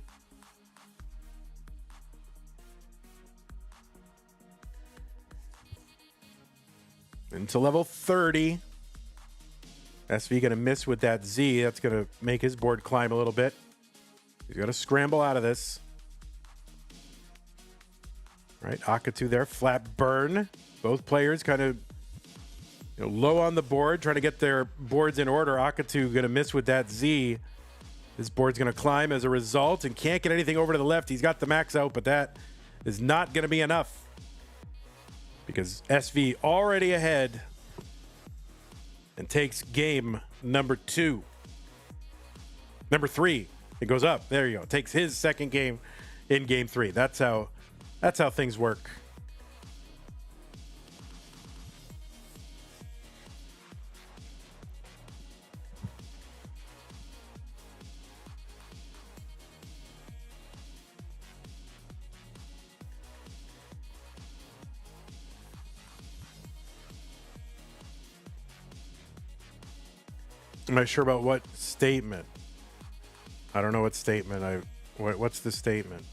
Into level 30. SV going to miss with that Z. That's going to make his board climb a little bit. He's got to scramble out of this. Right, AKATU there, flat burn. Both players kind of low on the board, trying to get their boards in order. AKATU going to miss with that Z. His board's going to climb as a result and can't get anything over to the left. He's got the max out, but that is not going to be enough because SV already ahead and takes game number 2. Number 3, it goes up. There you go. Takes his second game in game 3. That's how things work. I'm not sure about what statement. I don't know what statement. What's the statement?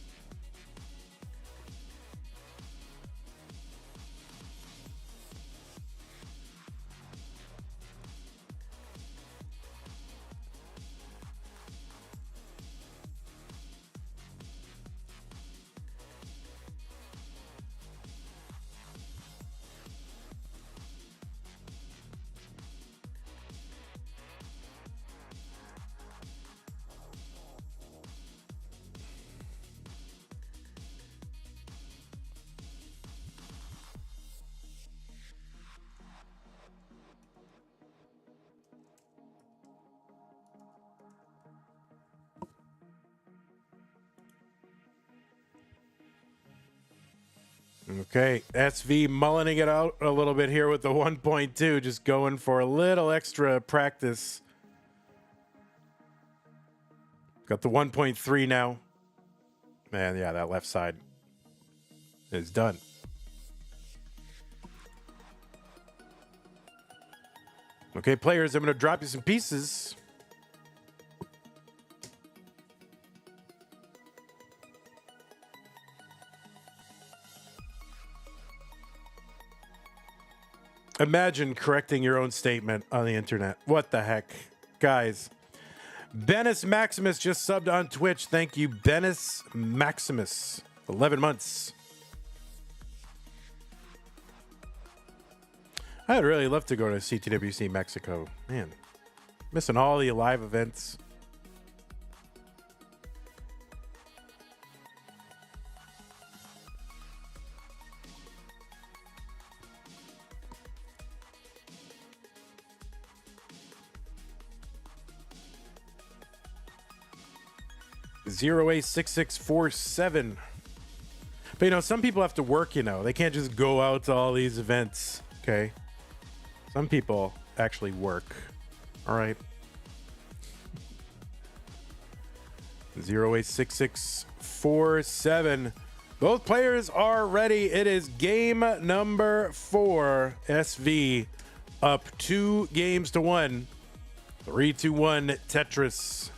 Okay, SV mulling it out a little bit here with the 1.2, just going for a little extra practice. Got the 1.3 now. Man, yeah, that left side is done. Okay, players, I'm going to drop you some pieces. Imagine correcting your own statement on the internet. What the heck? Guys, Bennis Maximus just subbed on Twitch. Thank you, Bennis Maximus. 11 months. I'd really love to go to CTWC Mexico. Man, missing all the live events. Zero A6647. But some people have to work, they can't just go out to all these events. Okay. Some people actually work. All right. 0A6647. Both players are ready. It is game number 4. SV up 2 games to 1. 3-2-1 Tetris.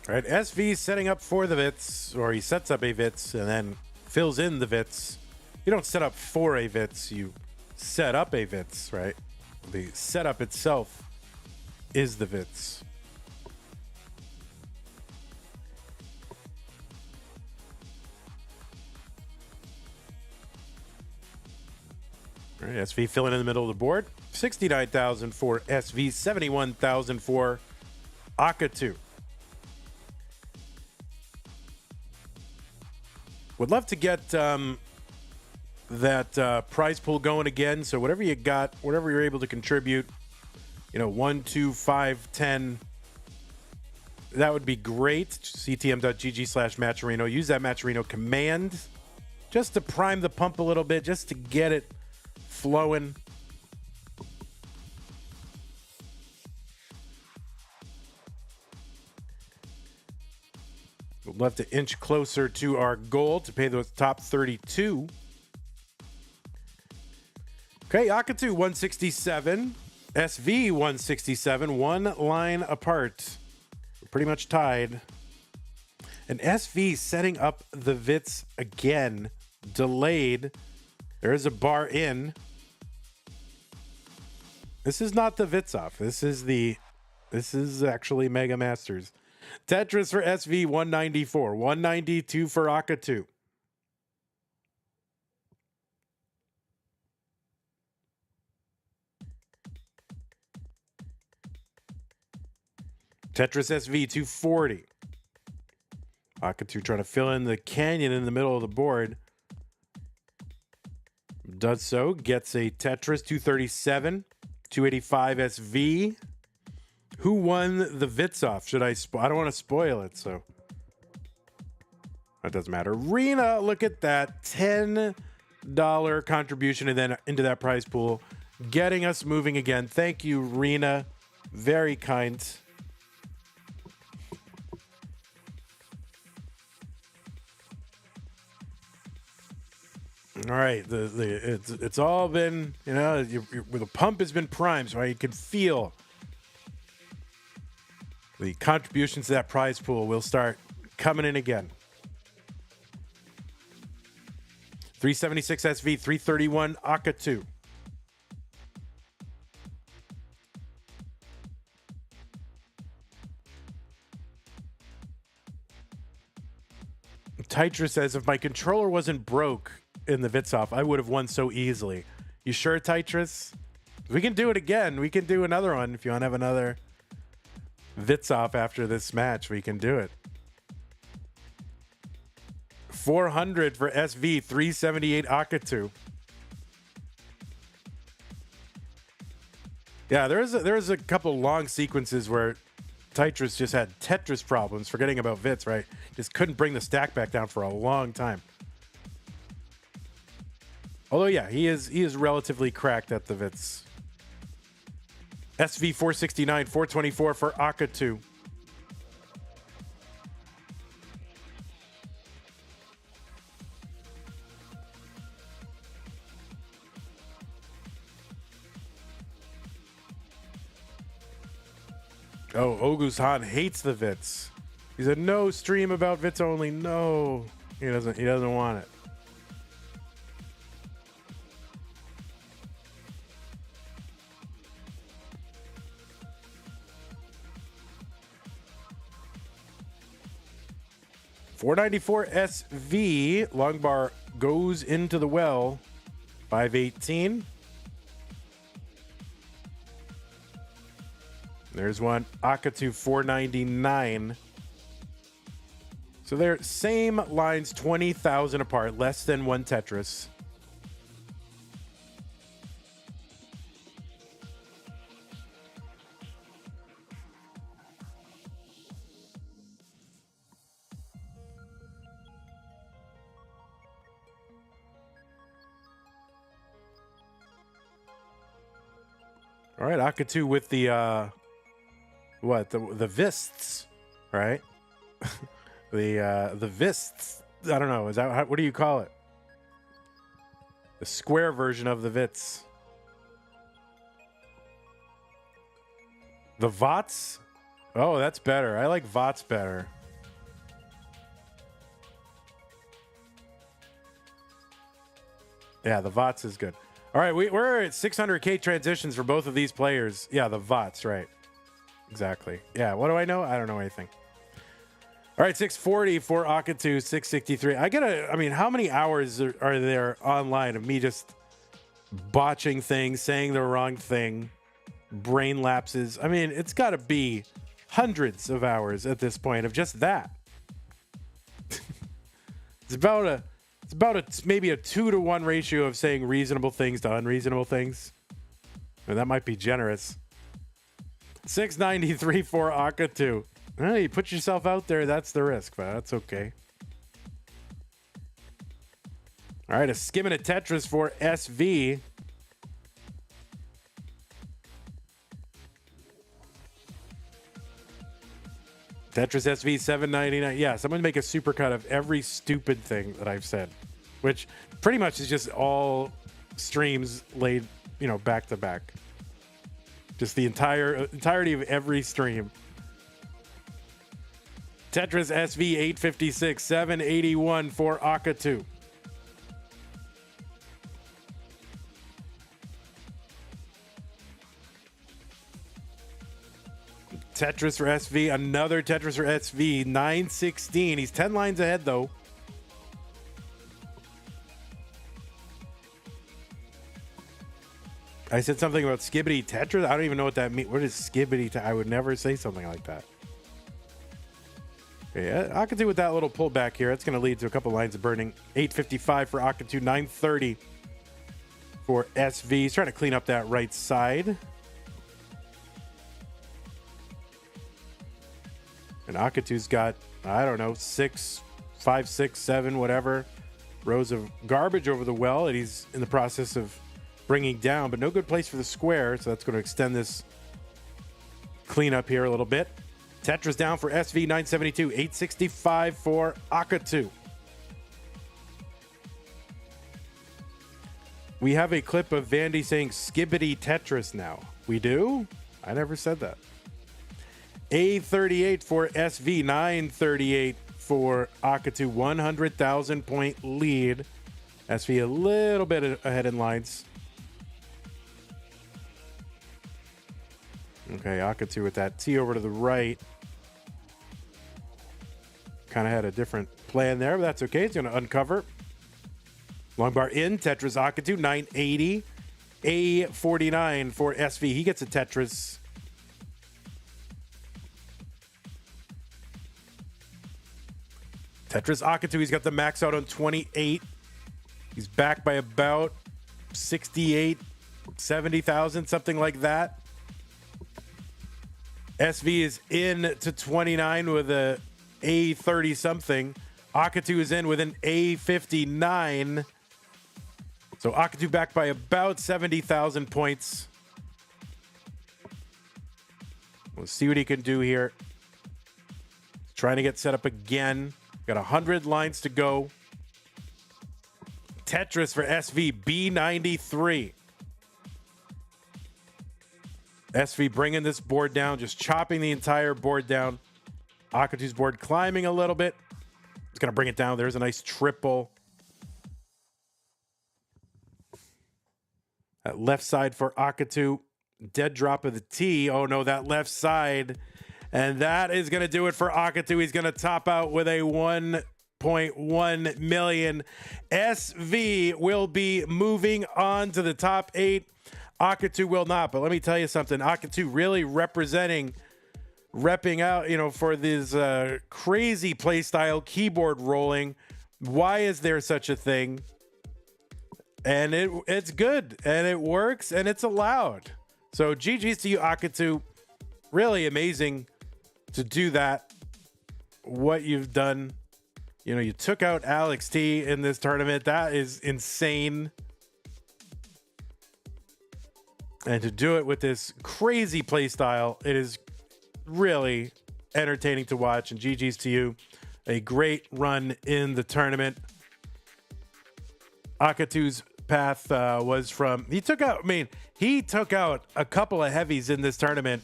All right, SV setting up for the Vitz, or he sets up a Vitz and then fills in the Vitz. You don't set up for a Vitz, you set up a Vitz, right? The setup itself is the Vitz. All right, SV filling in the middle of the board. 69,000 for SV, 71,000 for AKATU. Would love to get that prize pool going again. So whatever you got, whatever you're able to contribute, 1, 2, 5, 10, that would be great. ctm.gg/Matcherino. Use that Matcherino command just to prime the pump a little bit, just to get it flowing. We'd love to inch closer to our goal to pay those top 32. Okay, AKATU 167, SV 167, one line apart. We're pretty much tied. And SV setting up the Vitz again, delayed. There is a bar in. This is not the vitzoff. This is actually Mega Masters. Tetris for SV 194, 192 for AKATU. Tetris SV 240. AKATU trying to fill in the canyon in the middle of the board. Does so. Gets a Tetris 237. 285 SV. Who won the vitzoff? Should I I don't want to spoil it, so that doesn't matter. Rena, look at that. $10 contribution and then into that prize pool. Getting us moving again. Thank you, Rena. Very kind. All right, it's all been, the pump has been primed, so you can feel the contributions to that prize pool will start coming in again. 376 SV, 331 AKATU. Titra says, if my controller wasn't broke in the vitzoff, I would have won so easily. You sure, Tetris? We can do it again. We can do another one. If you want to have another vitzoff after this match, we can do it. 400 for SV, 378 AKATU. Yeah, there's a couple long sequences where Tetris just had Tetris problems, forgetting about Vitz, right? Just couldn't bring the stack back down for a long time. Although, yeah, he is relatively cracked at the Vitz. SV 469, 424 for AKATU. Oh, Oguzhan hates the Vitz. He said, no stream about Vitz only. No, he doesn't want it. $494 SV. Long bar goes into the well. 518. There's one. AKATU 499. So they're same lines, 20,000 apart, less than one Tetris. All right, AKATU with the the Vists, right? the Vists. I don't know. Is that what do you call it? The square version of the Vitz. The Vots? Oh, that's better. I like Vots better. Yeah, the VOTS is good. All right, we're at 600K transitions for both of these players. Yeah, the VOTS, right. Exactly. Yeah, what do I know? I don't know anything. All right, 640 for AKATU, 663. I mean, how many hours are there online of me just botching things, saying the wrong thing, brain lapses? I mean, it's got to be hundreds of hours at this point of just that. It's about maybe a 2-to-1 ratio of saying reasonable things to unreasonable things. And that might be generous. 693 for AKATU. Well, you put yourself out there, that's the risk, but that's okay. All right, a skimming at Tetris for SV. Tetris SV 799. Yeah, someone make a supercut of every stupid thing that I've said, which pretty much is just all streams laid, back to back. Just the entirety of every stream. Tetris SV 856, 781 for AKATU. Tetris for SV, another Tetris for SV, 916. He's 10 lines ahead, though. I said something about skibbity Tetris. I don't even know what that means. What is skibbity? I would never say something like that. Yeah, AKATU with that little pullback here. That's going to lead to a couple lines of burning. 855 for AKATU, 930 for SV. He's trying to clean up that right side. And AKATU's got, I don't know, 5, 6, 7, whatever rows of garbage over the well that he's in the process of bringing down, but no good place for the square, so that's going to extend this cleanup here a little bit. Tetris down for SV, 972, 865 for AKATU. We have a clip of Vandy saying skibbity Tetris now. We do? I never said that. A38 for SV, 938 for AKATU, 100,000 point lead. SV a little bit ahead in lines. Okay, AKATU with that T over to the right. Kind of had a different plan there, but that's okay. It's going to uncover. Long bar in, Tetris AKATU, 980. A49 for SV. He gets a Tetris. Tetris AKATU, he's got the max out on 28. He's back by about 68, 70,000, something like that. SV is in to 29 with a A30 something. AKATU is in with an A59. So AKATU back by about 70,000 points. We'll see what he can do here. Trying to get set up again. Got 100 lines to go. Tetris for SV, B93. SV bringing this board down, just chopping the entire board down. AKATU's board climbing a little bit. It's going to bring it down. There's a nice triple. That left side for AKATU. Dead drop of the T. Oh no, that left side. And that is going to do it for AKATU. He's going to top out with a 1.1 million. SV will be moving on to the top 8. AKATU will not. But let me tell you something. AKATU really repping out, for this crazy play style, keyboard rolling. Why is there such a thing? And it's good, and it works, and it's allowed. So GG's to you, AKATU. Really amazing to do that. What you've done. You took out Alex T in this tournament. That is insane. And to do it with this crazy play style, it is really entertaining to watch. And GG's to you. A great run in the tournament. AKATU's path was from... He took out a couple of heavies in this tournament.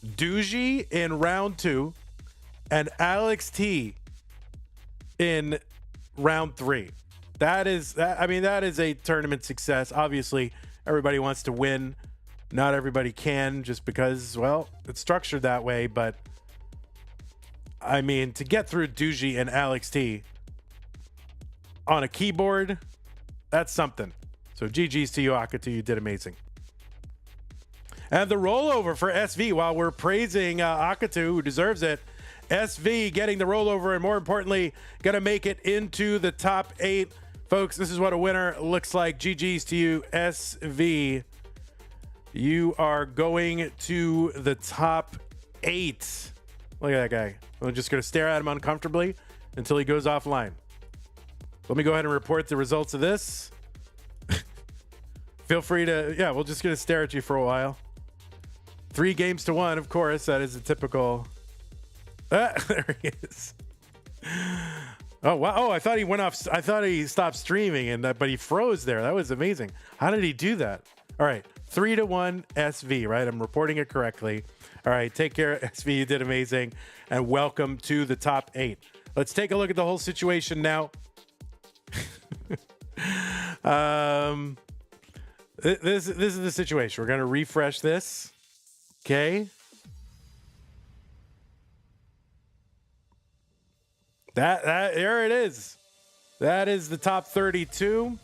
Duji in round 2 and Alex T in round 3. That is that. I mean, that is a tournament success. Obviously, everybody wants to win. Not everybody can, just because, well, it's structured that way. But I mean, to get through Doogie and Alex T on a keyboard, that's something. So GG's to you, AKATU. You did amazing. And the rollover for SV, while we're praising AKATU, who deserves it, SV getting the rollover and, more importantly, going to make it into the top 8. Folks, this is what a winner looks like. GG's to you, SV. You are going to the top 8. Look at that guy. I'm just going to stare at him uncomfortably until he goes offline. Let me go ahead and report the results of this. Feel free to, yeah, we're just going to stare at you for a while. 3 games to 1, of course. That is a typical. There he is. Oh, wow. Oh, I thought he went off. I thought he stopped streaming, but he froze there. That was amazing. How did he do that? All right. 3-1 SV, right? I'm reporting it correctly. All right. Take care, SV. You did amazing. And welcome to the top 8. Let's take a look at the whole situation now. This is the situation. We're going to refresh this. Okay. That there it is. That is the top 32.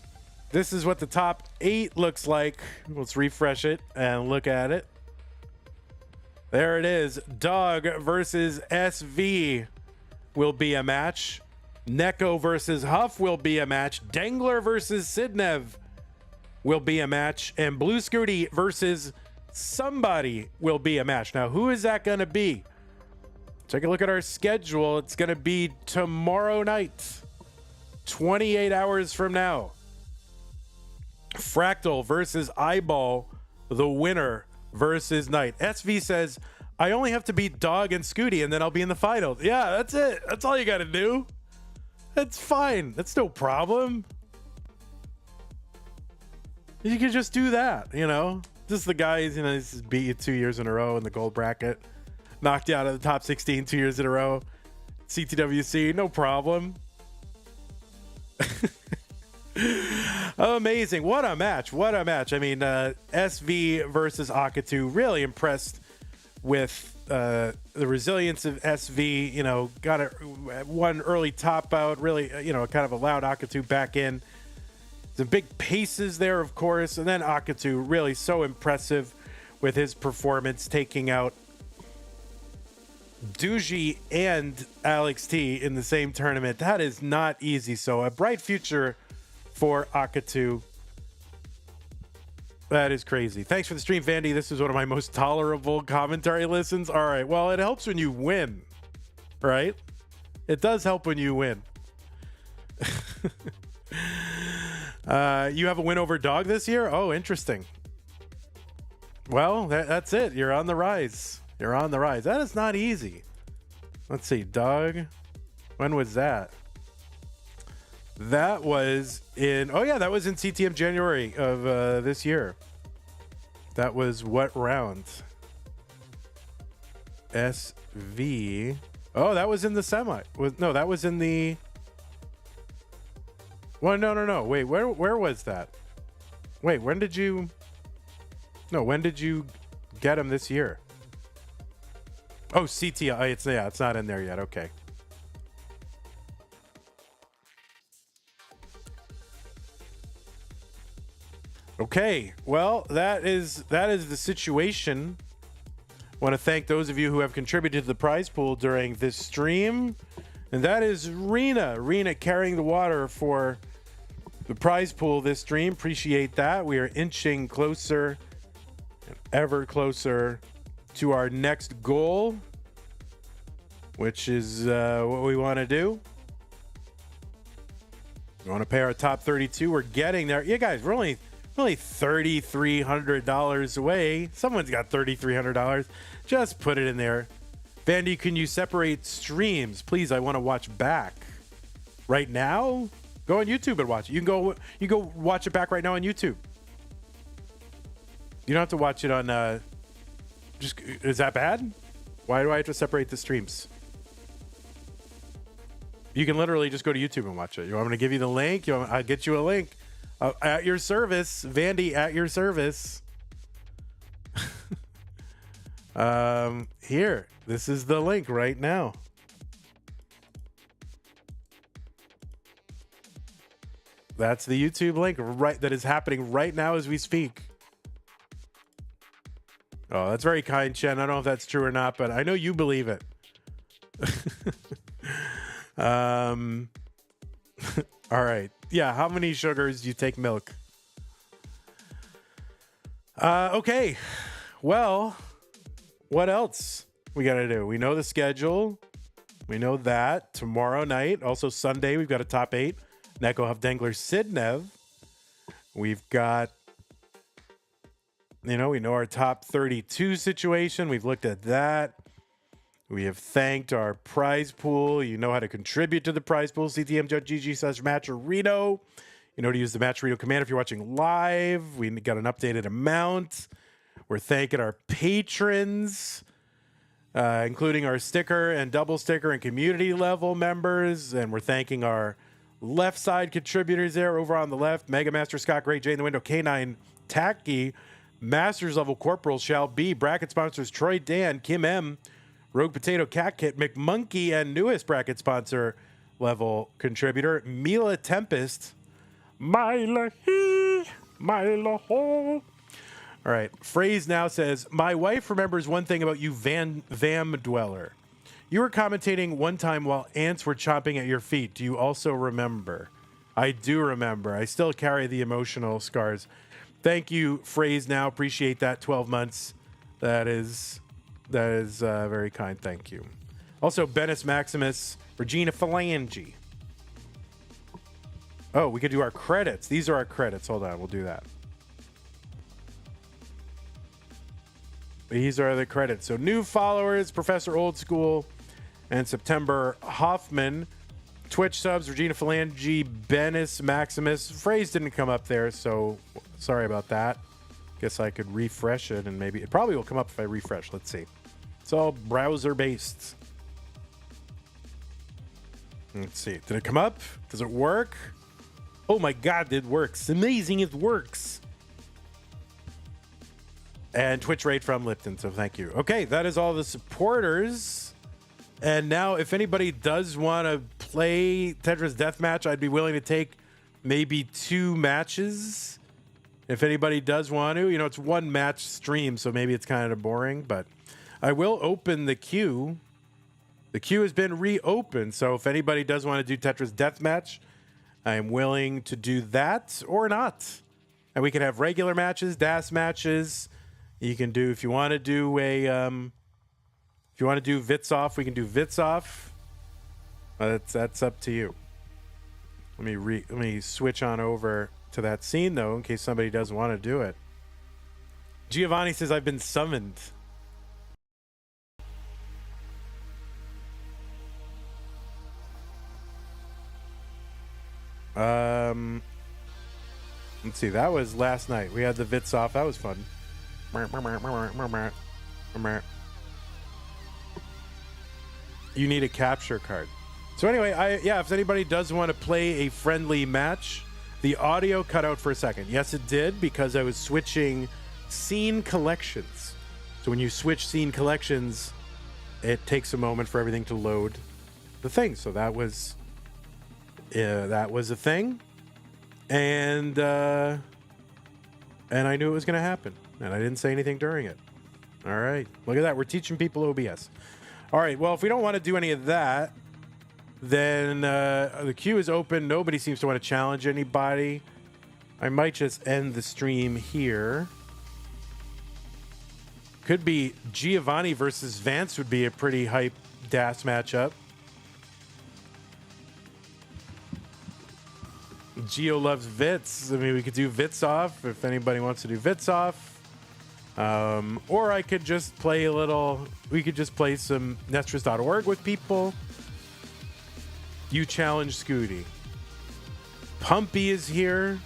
This is what the top 8 looks like. Let's refresh it and look at it. There it is. Dog versus SV will be a match. Neko versus Huff will be a match. Dangler versus Sidnev will be a match. And Blue Scooty versus somebody will be a match. Now, who is that going to be? Take a look at our schedule. It's going to be tomorrow night, 28 hours from now. Fractal versus Eyeball, the winner versus Knight. SV says, I only have to beat Dog and Scooty, and then I'll be in the final. Yeah, that's it. That's all you got to do. That's fine. That's no problem. You can just do that, you know. Just the guys, you know, this is beat you 2 years in a row in the gold bracket. Knocked you out of the top 16 2 years in a row. CTWC, no problem. Amazing. What a match. What a match. I mean, SV versus AKATU. Really impressed with the resilience of SV. You know, got one early top out. Really, you know, kind of allowed AKATU back in. Some big paces there, of course. And then AKATU really so impressive with his performance, taking out Doogie and Alex T in the same tournament. That is not easy. So a bright future for AKATU. That is crazy. Thanks for the stream, Vandy. This is one of my most tolerable commentary listens. All right. Well, it helps when you win, right? It does help when you win. You have a win over Dog this year? Oh, interesting. Well, that's it. You're on the rise. You're on the rise. That is not easy. Let's see. Dog. When was that? That was in... Oh, yeah. That was in CTM January of this year. That was what round? SV. Oh, that was in the semi. No, that was in the... Well, no. Wait, where was that? Wait, when did you... No, when did you get him this year? Oh, CTI. It's not in there yet. Okay. Okay. Well, that is the situation. I want to thank those of you who have contributed to the prize pool during this stream. And that is Rena carrying the water for the prize pool this stream. Appreciate that. We are inching closer and ever closer to our next goal, which is what we want to do. We want to pay our top 32. We're getting there. Yeah, guys, we're only $3,300 away. Someone's got $3,300. Just put it in there. Vandy, can you separate streams? Please, I want to watch back. Right now? Go on YouTube and watch it. You can go watch it back right now on YouTube. You don't have to watch it on is that bad? Why do I have to separate the streams? You can literally just go to YouTube and watch it. You want me to give you the link? I'll get you a link. At your service. Vandy, at your service. Here. This is the link right now. That's the YouTube link that is happening right now as we speak. Oh, that's very kind, Chen. I don't know if that's true or not, but I know you believe it. All right. Yeah, how many sugars do you take milk? Okay. Well, what else we got to do? We know the schedule. We know that. Tomorrow night, also Sunday, we've got a top 8. Neko Hufdengler Sidnev. We've got, we know our top 32 situation. We've looked at that. We have thanked our prize pool. You know how to contribute to the prize pool. CTM.gg/Matcherito. You know to use the Matcherito command if you're watching live. We got an updated amount. We're thanking our patrons, including our sticker and double sticker and community level members. And we're thanking our left side contributors there over on the left. Mega Master Scott Great, J in the Window, K9 Tacky, Masters Level Corporal Shall Be, bracket sponsors Troy Dan, Kim M, Rogue Potato Cat Kit, McMonkey, and newest bracket sponsor level contributor Mila Tempest, Mila He, Mila Ho. All right, Phrase now says, my wife remembers one thing about you, Vam Dweller. You were commentating one time while ants were chomping at your feet. Do you also remember? I do remember. I still carry the emotional scars. Thank you, Phrase now. Appreciate that. 12 months. That is very kind. Thank you. Also, Bennis Maximus, Regina Phalange. Oh, we could do our credits. These are our credits. Hold on. We'll do that. These are the credits. So new followers, Professor Old School, and September Hoffman. Twitch subs, Regina Phalange, Bennis Maximus. Phrase didn't come up there, so sorry about that. Guess I could refresh it, and maybe it probably will come up if I refresh. Let's see. It's all browser based. Let's see. Did it come up? Does it work? Oh my God, it works. Amazing, it works. And Twitch rate from Lipton, so thank you. Okay, that is all the supporters. And now, if anybody does want to play Tetris Deathmatch, I'd be willing to take maybe 2 matches. If anybody does want to. It's one match stream, so maybe it's kind of boring. But I will open the queue. The queue has been reopened, so if anybody does want to do Tetris Deathmatch, I am willing to do that or not. And we can have regular matches, DAS matches. You can do, if you want to do if you want to do vitzoff, we can do vitzoff. That's up to you. Let me switch on over to that scene though, in case somebody does want to do it. Giovanni says I've been summoned. Let's see. That was last night. We had the vitzoff. That was fun. You need a capture card. So anyway, if anybody does want to play a friendly match, the audio cut out for a second. Yes, it did, because I was switching scene collections. So when you switch scene collections, it takes a moment for everything to load the thing. So that was a thing, and I knew it was going to happen, and I didn't say anything during it. All right, look at that. We're teaching people OBS. All right, well, if we don't want to do any of that, then the queue is open. Nobody seems to want to challenge anybody. I might just end the stream here. Could be Giovanni versus Vance would be a pretty hype DAS matchup. Geo loves Vits. I mean, we could do Vitzoff if anybody wants to do Vitzoff. Or I could just play we could just play some Nestris.org with people. You challenge Scooty. Pumpy is here.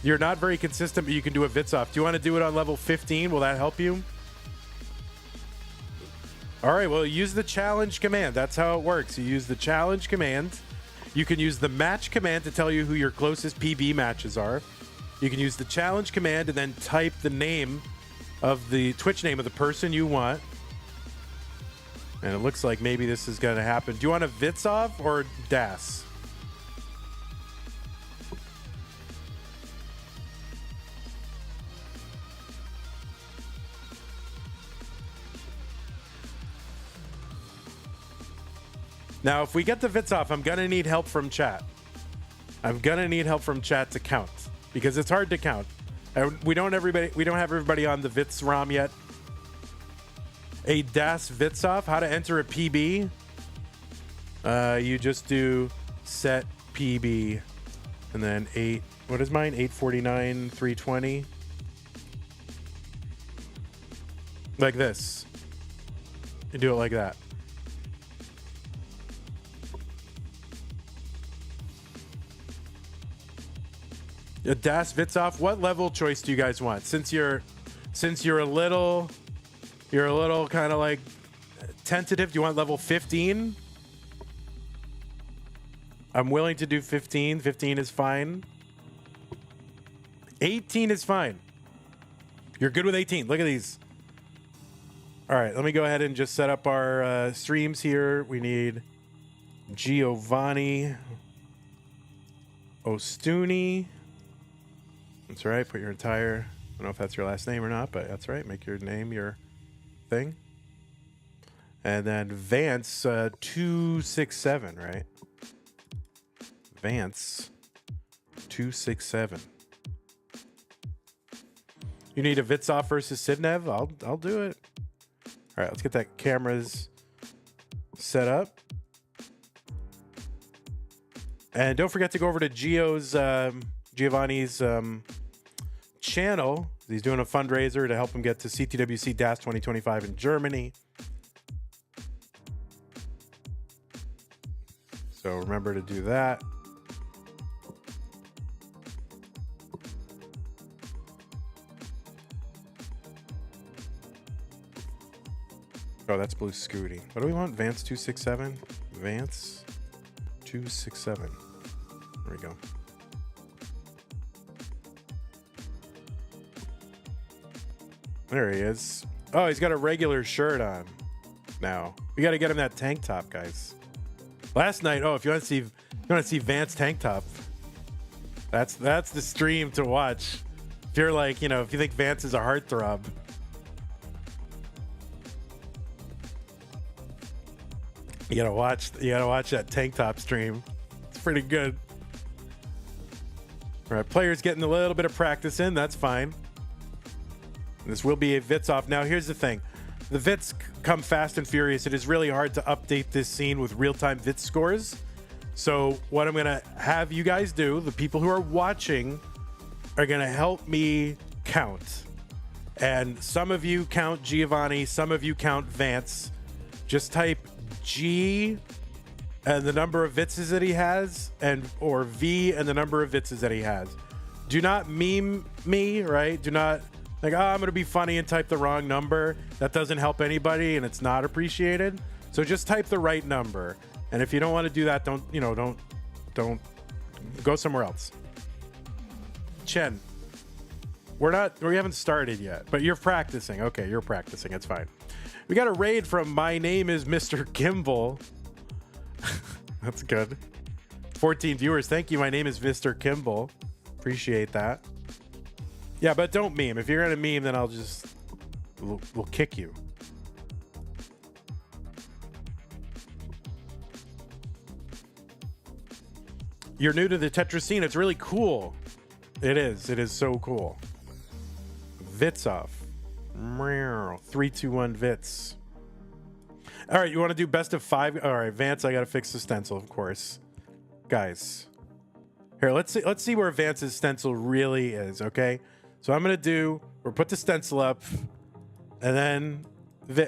You're not very consistent, but you can do a Vitzoff. Do you want to do it on level 15? Will that help you? All right, well, use the challenge command. That's how it works. You use the challenge command. You can use the match command to tell you who your closest PB matches are. You can use the challenge command and then type the name of the Twitch name of the person you want. And it looks like maybe this is going to happen. Do you want a vitzoff or Das? Now, if we get the vitzoff, I'm going to need help from chat. I'm going to need help from chat to count because it's hard to count. We don't have everybody on the Vits ROM yet. A Das vitzoff, how to enter a PB. You just do set PB and then 8, what is mine? 849, 320. Like this. You do it like that. A Das vitzoff, what level choice do you guys want? Since you're a little kind of like tentative, do you want level 15? I'm willing to do 15. 15 is fine. 18 is fine. You're good with 18. Look at these. All right, let me go ahead and just set up our streams here. We need Giovanni Ostuni. That's right. Put your entire, I don't know if that's your last name or not, but that's right. Make your name your thing. And then Vance 267, right? Vance 267. You need a vitzoff versus Sidnev? I'll do it. All right, let's get that cameras set up. And don't forget to go over to Giovanni's channel. He's doing a fundraiser to help him get to CTWC DAS 2025 in Germany. So remember to do that. Oh, that's Blue Scooty. What do we want? Vance 267? Vance 267. There we go. There he is. Oh, he's got a regular shirt on now. We got to get him that tank top, guys. Last night, oh, if you want to see Vance tank top, that's the stream to watch. If you're like, if you think Vance is a heartthrob. You gotta watch that tank top stream. It's pretty good. All right, players getting a little bit of practice in. That's fine. This will be a vitzoff. Now, here's the thing. The vits come fast and furious. It is really hard to update this scene with real-time vit scores. So what I'm going to have you guys do, the people who are watching, are going to help me count. And some of you count Giovanni. Some of you count Vance. Just type G and the number of vitses that he has, or V and the number of vitses that he has. Do not meme me, right? Do not like, I'm going to be funny and type the wrong number. That doesn't help anybody and it's not appreciated. So just type the right number. And if you don't want to do that, don't go somewhere else. Chen, we haven't started yet, but you're practicing. Okay, you're practicing. It's fine. We got a raid from My Name is Mr. Kimball. That's good. 14 viewers. Thank you. My name is Mr. Kimball. Appreciate that. Yeah, but don't meme. If you're going to meme, then we'll kick you. You're new to the Tetris scene. It's really cool. It is. It is so cool. Vitzoff. 321 Vits. All right, you want to do best of 5? All right, Vance, I got to fix the stencil, of course. Guys. Here, let's see where Vance's stencil really is, okay? So I'm going to put the stencil up, and then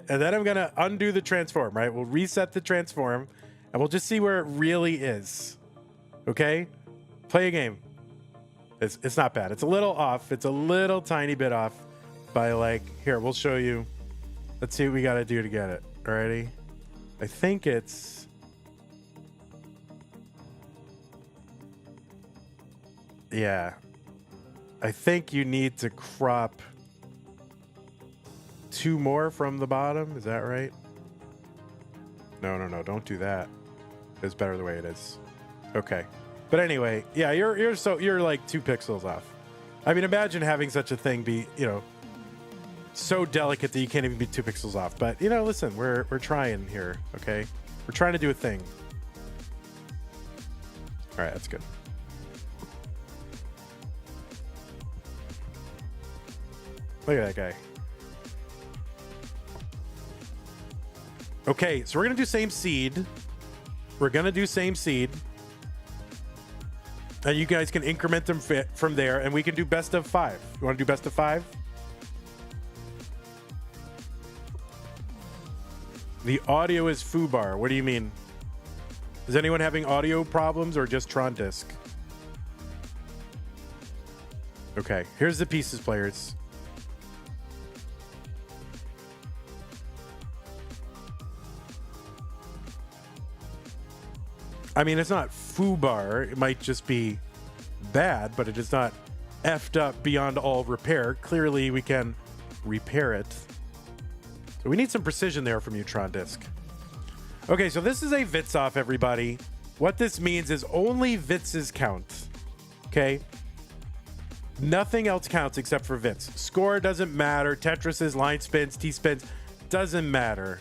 I'm going to undo the transform, right? We'll reset the transform, and we'll just see where it really is. Okay? Play a game. It's not bad. It's a little off. It's a little tiny bit off by here, we'll show you. Let's see what we got to do to get it. already. I think it's... Yeah. I think you need to crop 2 more from the bottom. Is that right? No, no, no. Don't do that. It's better the way it is. Okay. But anyway, yeah, you're like 2 pixels off. I mean, imagine having such a thing be, you know, so delicate that you can't even be 2 pixels off. But, you know, listen, we're trying here, okay? We're trying to do a thing. All right, that's good. Look at that guy. Okay, so we're going to do same seed. We're going to do same seed. And you guys can increment them from there, and we can do best of 5. You want to do best of 5? The audio is foobar. What do you mean? Is anyone having audio problems or just Tron Disc? Okay, here's the pieces, players. I mean, it's not foobar. It might just be bad, but it is not effed up beyond all repair. Clearly, we can repair it. So we need some precision there from you, Tron Disc. Okay, so this is a vitzoff, everybody. What this means is only vitzes count. Okay? Nothing else counts except for vits. Score doesn't matter. Tetrises, line spins, T-spins, doesn't matter.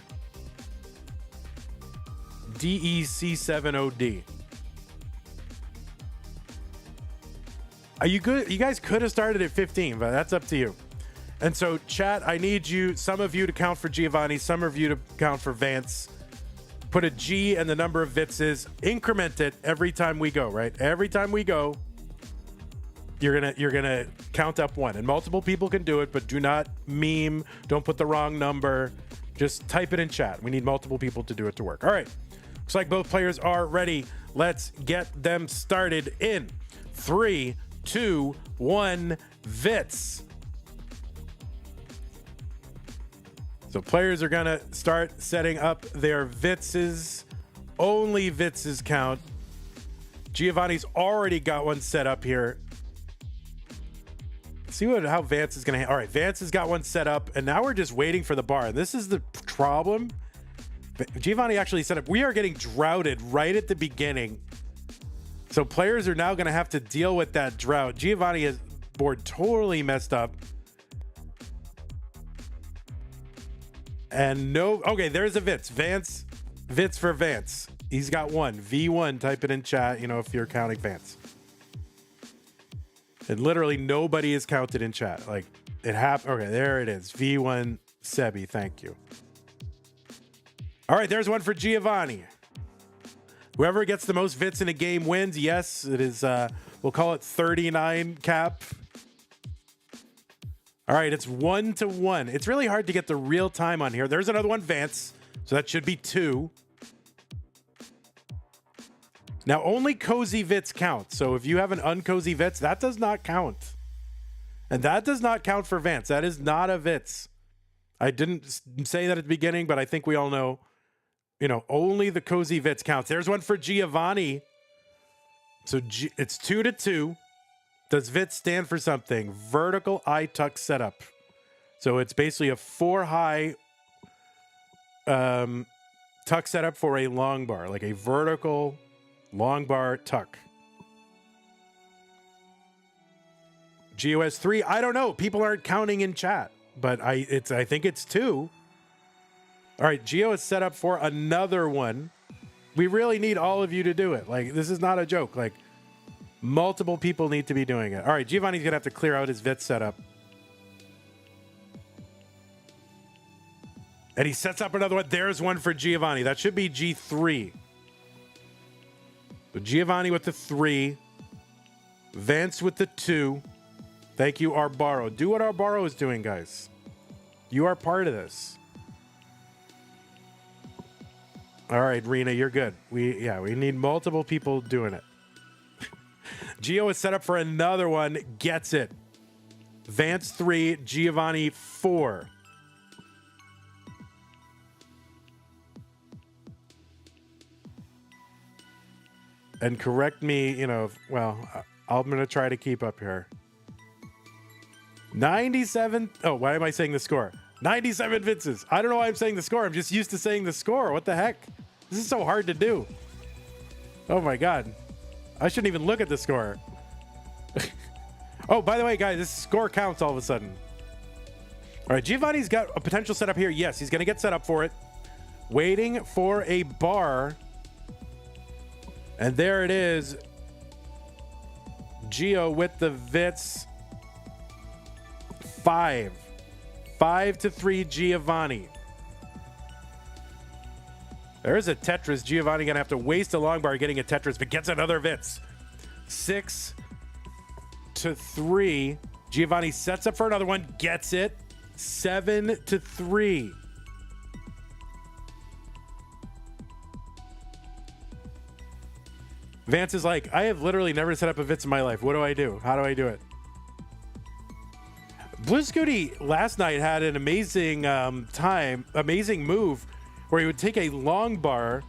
DEC70D. Are you good? You guys could have started at 15, but that's up to you. And so, chat, I need you, some of you to count for Giovanni, some of you to count for Vance. Put a G and the number of vitzes. Increment it every time we go, right? Every time we go, you're gonna count up 1. And multiple people can do it, but do not meme. Don't put the wrong number. Just type it in chat. We need multiple people to do it to work. All right. Looks like both players are ready. Let's get them started in 3, 2, 1, Vits. So players are gonna start setting up their Vitzes. Only Vitzes count. Giovanni's already got one set up here. See how Vance is gonna. All right, Vance has got one set up, and now we're just waiting for the bar. And this is the problem. Giovanni actually set up. We are getting droughted right at the beginning. So players are now going to have to deal with that drought. Giovanni has board totally messed up. And no, okay, there's a Vits. Vance, Vits for Vance. He's got 1. V1, type it in chat, you know, if you're counting Vance. And literally nobody is counted in chat. Like, it happened. Okay, there it is. V1, Sebi, thank you. All right, there's one for Giovanni. Whoever gets the most Vits in a game wins. Yes, it is, we'll call it 39 cap. All right, it's 1-1. It's really hard to get the real time on here. There's another one, Vance. So that should be 2. Now, only cozy Vits count. So if you have an uncozy Vits, that does not count. And that does not count for Vance. That is not a Vits. I didn't say that at the beginning, but I think we all know. You know, only the cozy Vits counts. There's one for Giovanni. So it's 2-2. Does Vits stand for something? Vertical eye tuck setup. So it's basically a 4-high tuck setup for a long bar, like a vertical long bar tuck. GOS 3. I don't know. People aren't counting in chat, but I think it's 2. All right, Gio is set up for another one. We really need all of you to do it. Like, this is not a joke. Like, multiple people need to be doing it. All right, Giovanni's going to have to clear out his Vit setup. And he sets up another one. There's one for Giovanni. That should be G3. So Giovanni with the 3. Vance with the 2. Thank you, Arbaro. Do what Arbaro is doing, guys. You are part of this. All right, Rena, you're good. We need multiple people doing it. Gio is set up for another one. Gets it. Vance 3, Giovanni 4. and correct me, you know, well, I'm going to try to keep up here. 97. Oh, why am I saying the score? 97 Vinces. I don't know why I'm saying the score. I'm just used to saying the score. What the heck? This is so hard to do. Oh my God. I shouldn't even look at the score. Oh, by the way, guys, this score counts all of a sudden. All right, Giovanni's got a potential setup here. Yes, he's going to get set up for it. Waiting for a bar. And there it is. Gio with the Vitz. 5-3 Giovanni. There's a Tetris. Giovanni gonna have to waste a long bar getting a Tetris, but gets another Vitz. 6-3. Giovanni sets up for another one, gets it. 7-3. Vance is like, I have literally never set up a Vitz in my life. What do I do? How do I do it? Blue Scooty last night had an amazing amazing move where he would take a long bar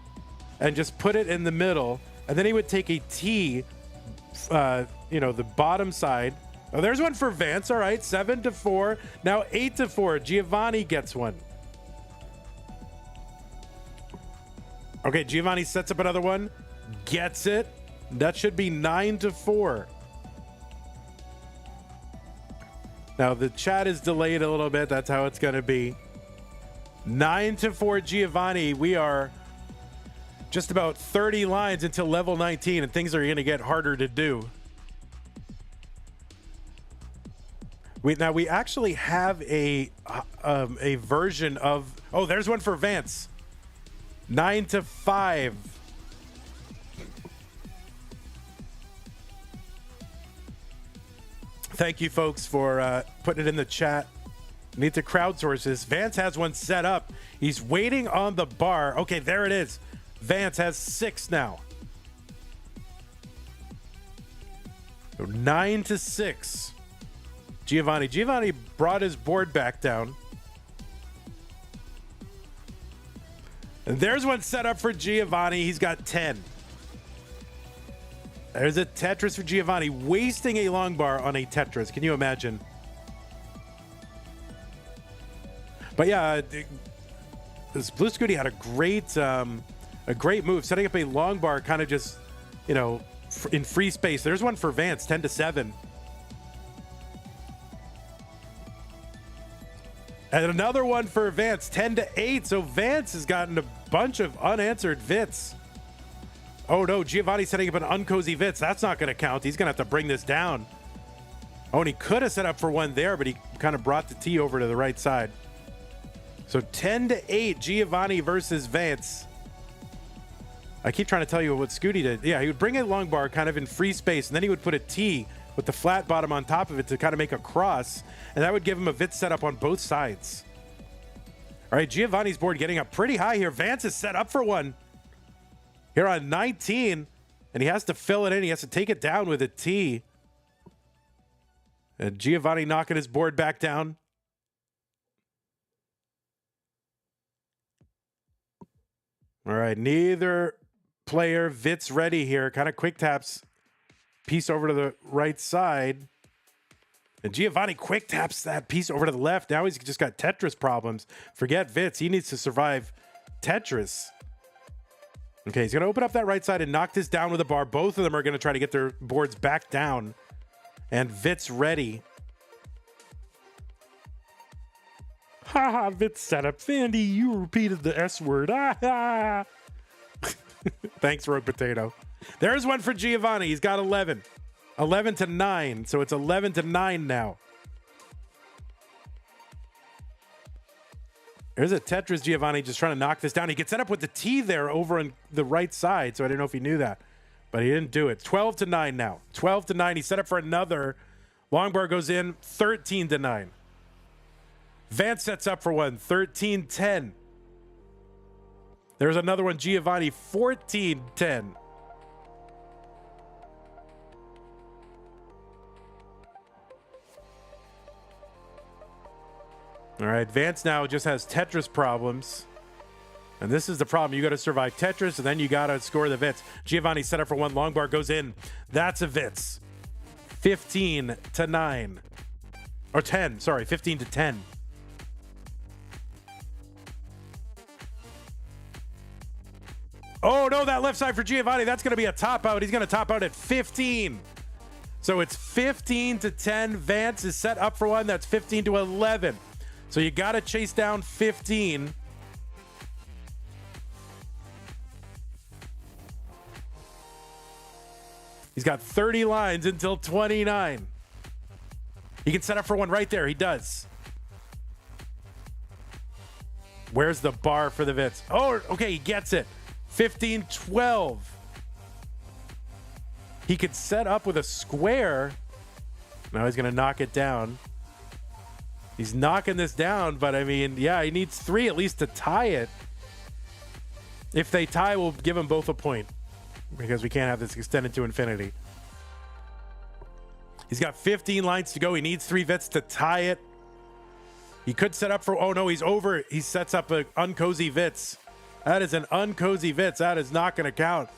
and just put it in the middle, and then he would take a T, the bottom side. Oh, there's one for Vance. All right, 7-4. Now 8-4. Giovanni gets one. Okay, Giovanni sets up another one, gets it. That should be 9-4. Now, the chat is delayed a little bit. That's how it's going to be. 9-4 Giovanni. We are just about 30 lines until level 19, and things are going to get harder to do. We actually have a version of... Oh, there's one for Vance. 9-5. Thank you, folks, for putting it in the chat. Need to crowdsource this. Vance has one set up. He's waiting on the bar. Okay, there it is. Vance has 6 now. 9-6. Giovanni brought his board back down. And there's one set up for Giovanni. He's got 10. There's a Tetris for Giovanni, wasting a long bar on a Tetris. Can you imagine? But yeah, this Blue Scooty had a great move, setting up a long bar, kind of just, in free space. There's one for Vance, 10-7. And another one for Vance, 10-8. So Vance has gotten a bunch of unanswered Vits. Oh no, Giovanni setting up an uncozy Vitz. That's not going to count. He's going to have to bring this down. Oh, and he could have set up for one there, but he kind of brought the T over to the right side. So 10-8, Giovanni versus Vance. I keep trying to tell you what Scooty did. Yeah, he would bring a long bar kind of in free space, and then he would put a T with the flat bottom on top of it to kind of make a cross, and that would give him a Vitz setup on both sides. All right, Giovanni's board getting up pretty high here. Vance is set up for one. Here on 19, and he has to fill it in. He has to take it down with a T. And Giovanni knocking his board back down. All right, neither player Vitz ready here. Kind of quick taps piece over to the right side. And Giovanni quick taps that piece over to the left. Now he's just got Tetris problems. Forget Vitz. He needs to survive Tetris. Okay, he's going to open up that right side and knock this down with a bar. Both of them are going to try to get their boards back down. And Vitz ready. Haha, Vitz setup. Vandy, you repeated the S word. Ah. Thanks, Road Potato. There's one for Giovanni. He's got 11. 11-9. So it's 11-9 now. There's a Tetris Giovanni just trying to knock this down. He gets set up with the T there over on the right side, so I didn't know if he knew that. But he didn't do it. 12-9 now. 12-9. He's set up for another. Long bar goes in. 13-9. Vance sets up for one. 13-10. There's another one. Giovanni. 14-10. All right, Vance now just has Tetris problems. And this is the problem. You got to survive Tetris, and then you got to score the Vitz. Giovanni set up for one. Long bar goes in. That's a Vitz. 15 to 9. Or 10. Sorry, 15 to 10. Oh, no, that left side for Giovanni. That's going to be a top out. He's going to top out at 15. So it's 15 to 10. Vance is set up for one. That's 15 to 11. So you got to chase down 15. He's got 30 lines until 29. He can set up for one right there. He does. Where's the bar for the Vitz? Oh, okay, he gets it. 15-12. He could set up with a square. Now he's going to knock it down. He's knocking this down, but I mean, yeah, he needs 3 at least to tie it. If they tie, we'll give him both a point because we can't have this extended to infinity. He's got 15 lines to go. He needs 3 Vitz to tie it. He could set up for, oh no, he's over. He sets up an uncozy Vitz. That is an uncozy Vitz. That is not going to count.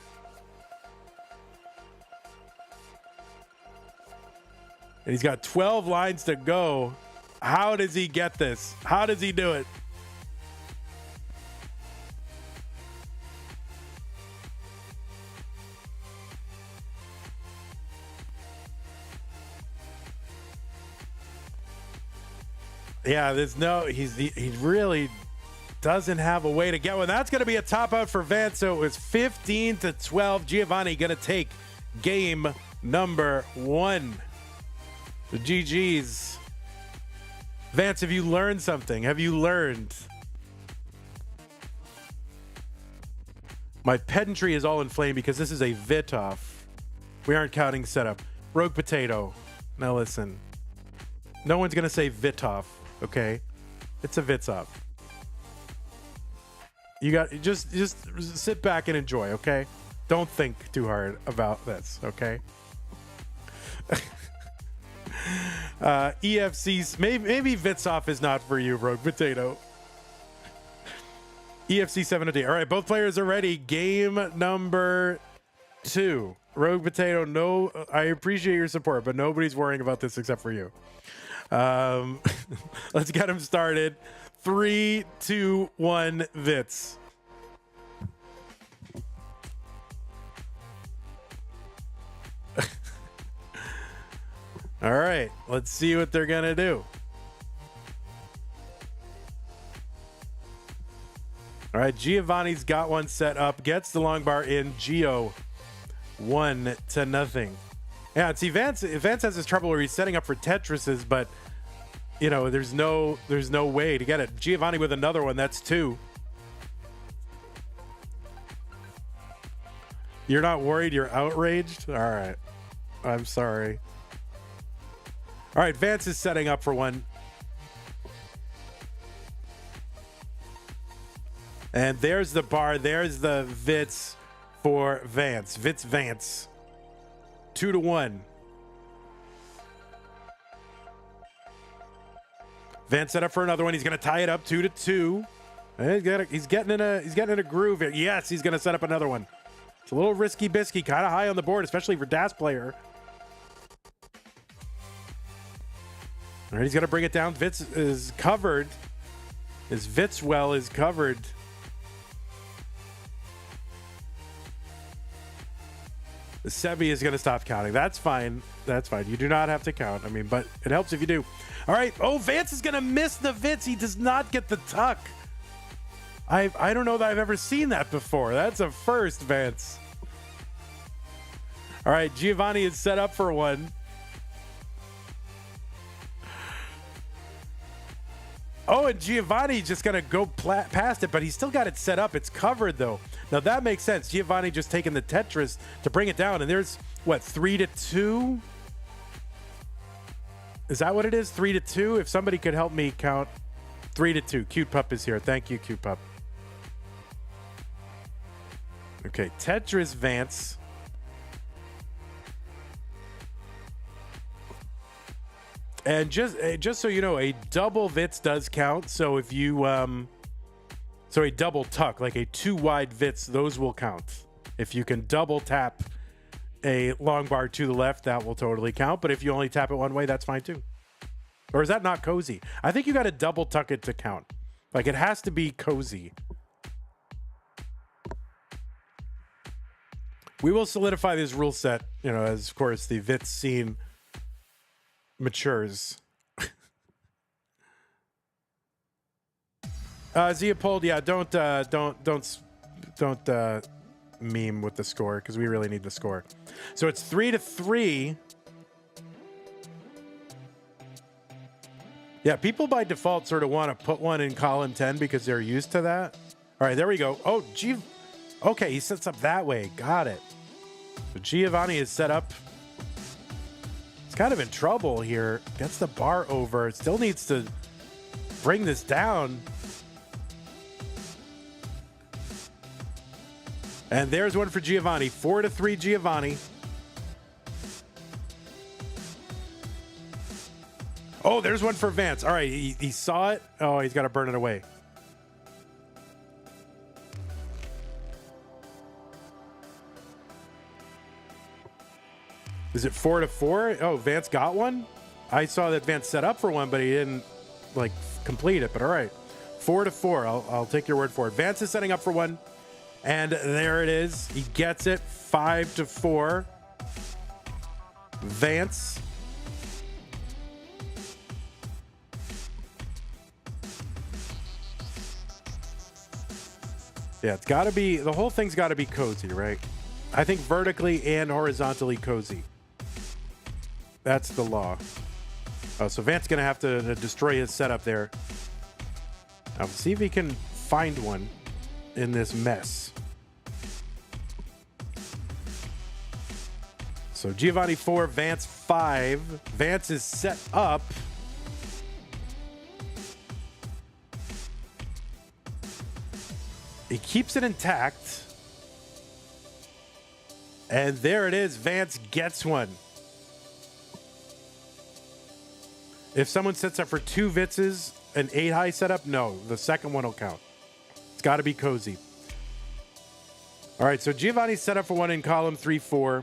And he's got 12 lines to go. How does he get this? How does he do it? Yeah, there's no, he really doesn't have a way to get one. That's going to be a top out for Vance. So it was 15 to 12. Giovanni going to take game number 1. The GG's. Vance, have you learned something? Have you learned? My pedantry is all inflamed because this is a vitzoff. We aren't counting setup. Rogue Potato. Now listen. No one's going to say vitzoff. Okay, it's a vitzoff. You got just sit back and enjoy. Okay, don't think too hard about this. Okay. EFC's maybe vitzoff is not for you, Rogue Potato. EFC 7-8. All right, both players are ready. Game number 2. Rogue Potato. No, I appreciate your support, but nobody's worrying about this except for you. Let's get him started. 3, 2, 1, Vitz. All right, let's see what they're gonna do. All right, Giovanni's got one set up, gets the long bar in. Gio 1-0. Yeah, see, Vance has this trouble where he's setting up for Tetrises, but you know, there's no way to get it. Giovanni with another one, that's 2. You're not worried, you're outraged? All right. I'm sorry. All right, Vance is setting up for one. And there's the bar, there's the Vitz for Vance. Vance. 2-1. Vance set up for another one. He's going to tie it up 2-2. He's getting in a groove here. Yes, he's going to set up another one. It's a little risky bisky, kind of high on the board, especially for Das player. All right, he's going to bring it down. Vitz is covered. His Vitz well is covered. The Sebi is going to stop counting. That's fine. That's fine. You do not have to count. I mean, but it helps if you do. All right. Oh, Vance is going to miss the Vitz. He does not get the tuck. I don't know that I've ever seen that before. That's a first, Vance. All right. Giovanni is set up for one. Oh, and Giovanni just going to go past it, but he's still got it set up. It's covered, though. Now, that makes sense. Giovanni just taking the Tetris to bring it down, and there's, what, 3-2? Is that what it is? 3-2? If somebody could help me count. 3-2. Cute Pup is here. Thank you, Cute Pup. Okay, Tetris Vance. And just so you know, a double Vitz does count. So if you So a double tuck, like a 2 wide Vitz, those will count. If you can double tap a long bar to the left, that will totally count. But if you only tap it one way, that's fine too. Or is that not cozy? I think you got to double tuck it to count. Like it has to be cozy. We will solidify this rule set, you know, as of course the Vitz scene matures. Zeopold, yeah, don't meme with the score because we really need the score. So it's 3-3. Yeah, people by default sort of want to put one in column 10 because they're used to that. All right, there we go. Oh, okay, he sets up that way. Got it. So Giovanni is set up. He's kind of in trouble here. Gets the bar over. Still needs to bring this down. And there's one for Giovanni. 4-3 Giovanni. Oh, there's one for Vance. All right, he saw it. Oh, he's got to burn it away. Is it 4-4? Oh, Vance got one? I saw that Vance set up for one, but he didn't, like, complete it. But all right, 4-4. I'll take your word for it. Vance is setting up for one. And there it is. He gets it. 5-4. Vance. Yeah, it's got to be, the whole thing's got to be cozy, right? I think vertically and horizontally cozy. That's the law. Oh, so Vance's going to have to destroy his setup there. Now, see if he can find one in this mess. So Giovanni 4, Vance 5. Vance is set up. He keeps it intact. And there it is. Vance gets one. If someone sets up for 2 Vitzes, an 8 high setup, no. The second one will count. It's got to be cozy. All right, so Giovanni's set up for one in column 3-4.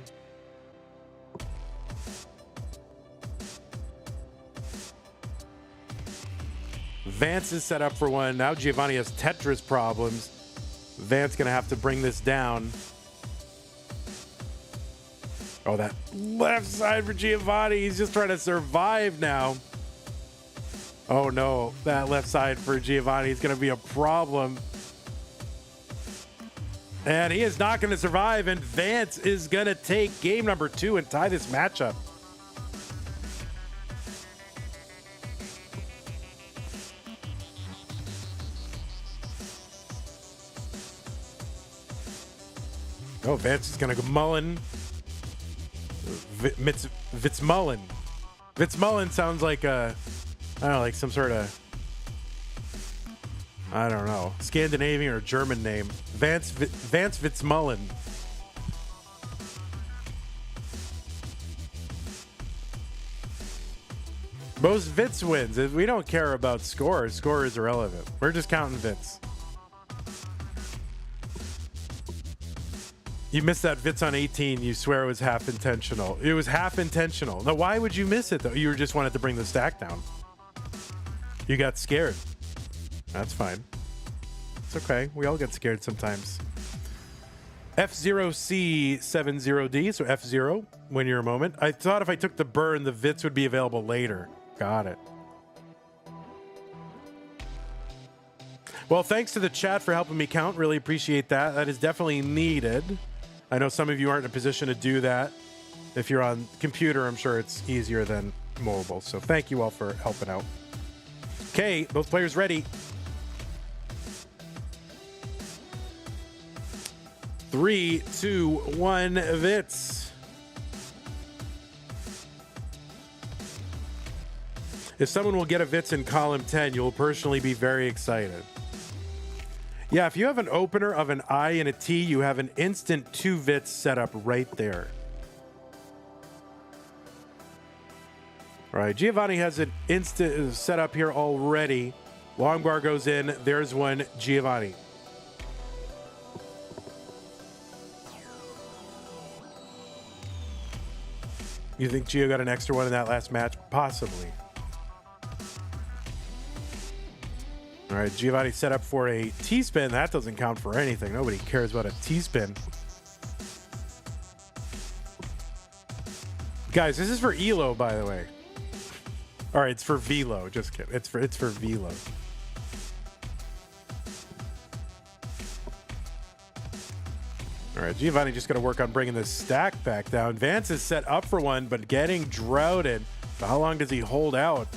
Vance is set up for one. Now Giovanni has Tetris problems. Vance going to have to bring this down. Oh, that left side for Giovanni. He's just trying to survive now. Oh, no. That left side for Giovanni is going to be a problem. And he is not going to survive. And Vance is going to take game number 2 and tie this matchup. Oh, Vance is going to go Mullen. Vitzmullen. Vitzmullen sounds like a, I don't know, like some sort of, I don't know, Scandinavian or German name. Vance Vitzmullen. Most Vitz wins. We don't care about score. Score is irrelevant. We're just counting Vitz. You missed that Vitz on 18. You swear it was half intentional. It was half intentional. Now, why would you miss it, though? You just wanted to bring the stack down. You got scared. That's fine. It's okay. We all get scared sometimes. F0C70D, so F0, win your moment. I thought if I took the burn, the Vitz would be available later. Got it. Well, thanks to the chat for helping me count. Really appreciate that. That is definitely needed. I know some of you aren't in a position to do that. If you're on computer, I'm sure it's easier than mobile. So thank you all for helping out. Okay, both players ready. 3, 2, 1, Vitz. If someone will get a Vitz in column 10, you'll personally be very excited. Yeah, if you have an opener of an I and a T, you have an instant 2 Vitz set up right there. All right, Giovanni has an instant set up here already. Long bar goes in. There's one Giovanni. You think Gio got an extra one in that last match? Possibly. All right, Giovanni set up for a T-spin. That doesn't count for anything. Nobody cares about a T-spin. Guys, this is for Elo, by the way. All right, it's for Velo. Just kidding. It's for Velo. All right, Giovanni just got to work on bringing this stack back down. Vance is set up for one, but getting droughted. How long does he hold out?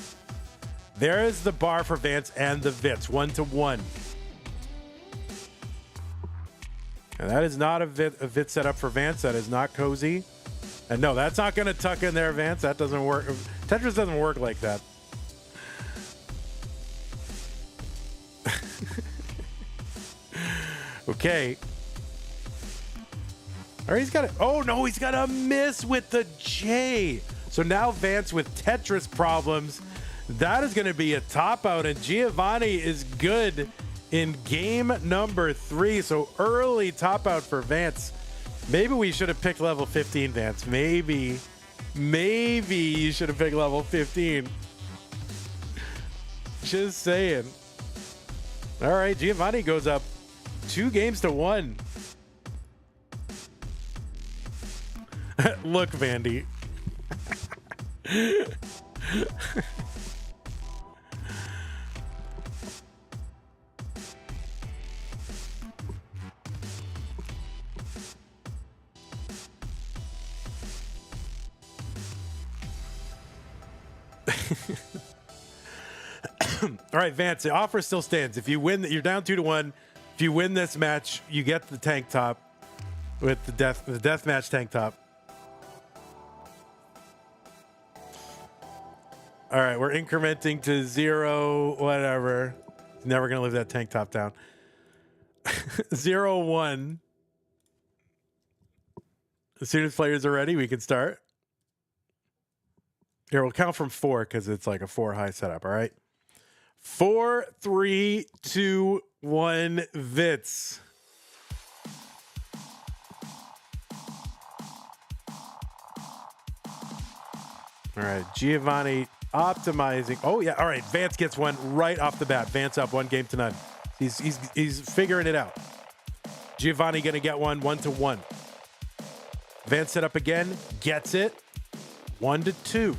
There is the bar for Vance and the Vitz, 1-1. And that is not a Vitz set up for Vance. That is not cozy. And no, that's not going to tuck in there, Vance. That doesn't work. Tetris doesn't work like that. Okay. All right, he's got it. Oh, no, he's got a miss with the J. So now Vance with Tetris problems. That is going to be a top out, and Giovanni is good in game number 3. So early top out for Vance. Maybe we should have picked level 15, Vance. Maybe you should have picked level 15. Just saying. All right, Giovanni goes up 2-1. Look, Vandy. All right, Vance, the offer still stands. If you win, you're down 2-1. If you win this match, you get the tank top with the death match tank top. All right, we're incrementing to 0, whatever. Never going to live that tank top down. 0-1. As soon as players are ready, we can start. Here, we'll count from 4 because it's like a 4 high setup, all right? 4, 3, 2, 1, Vitz. All right, Giovanni optimizing. Oh, yeah. All right, Vance gets one right off the bat. Vance up 1-0. He's figuring it out. Giovanni going to get one 1-1. Vance set up again, gets it. 1-2.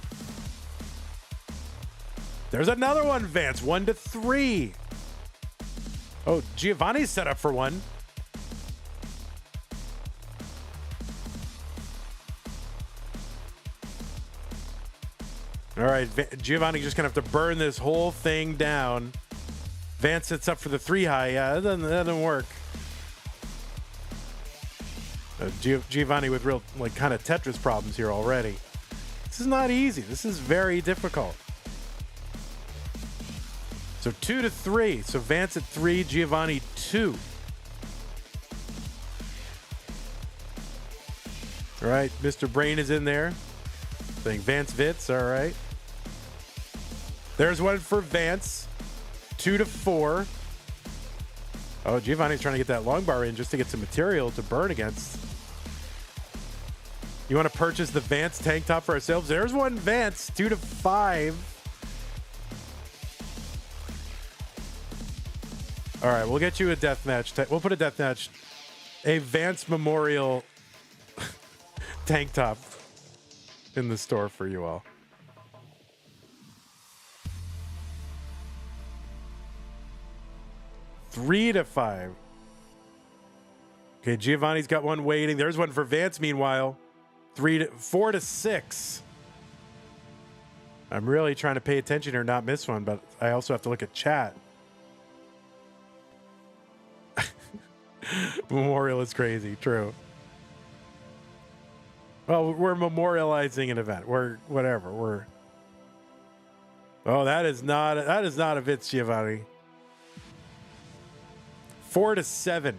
There's another one, Vance. 1-3. Oh, Giovanni's set up for one. All right, Giovanni's just going to have to burn this whole thing down. Vance sets up for the 3 high. Yeah, that doesn't work. Giovanni with real, like, kind of Tetris problems here already. This is not easy. This is very difficult. So 2-3. So Vance at 3, Giovanni 2. All right, Mr. Brain is in there. Saying Vance Vitz, all right. There's one for Vance. 2-4. Oh, Giovanni's trying to get that long bar in just to get some material to burn against. You want to purchase the Vance tank top for ourselves? There's one Vance. 2-5. All right, we'll get you a death match. We'll put a death match, a Vance Memorial tank top in the store for you all. Three to 5. Okay, Giovanni's got one waiting. There's one for Vance, meanwhile. 4-6. I'm really trying to pay attention or not miss one, but I also have to look at chat. Memorial is crazy, true. Well, we're memorializing an event. We're whatever. We're. Oh, that is not a Vitz, Giovanni. 4-7.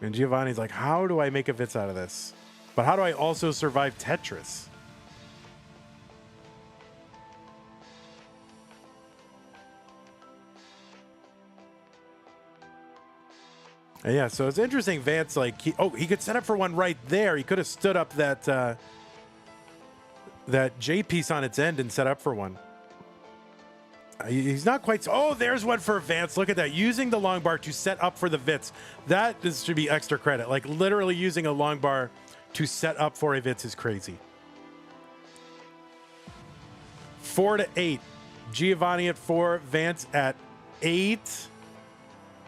And Giovanni's like, how do I make a Vitz out of this? But how do I also survive Tetris? And yeah, so it's interesting. Vance, like, he could set up for one right there. He could have stood up that that J piece on its end and set up for one. He's not quite. Oh, there's one for Vance. Look at that. Using the long bar to set up for the Vitz. Should be extra credit. Like, literally using a long bar to set up for a Vitz is crazy. 4-8. Giovanni at 4. Vance at 8.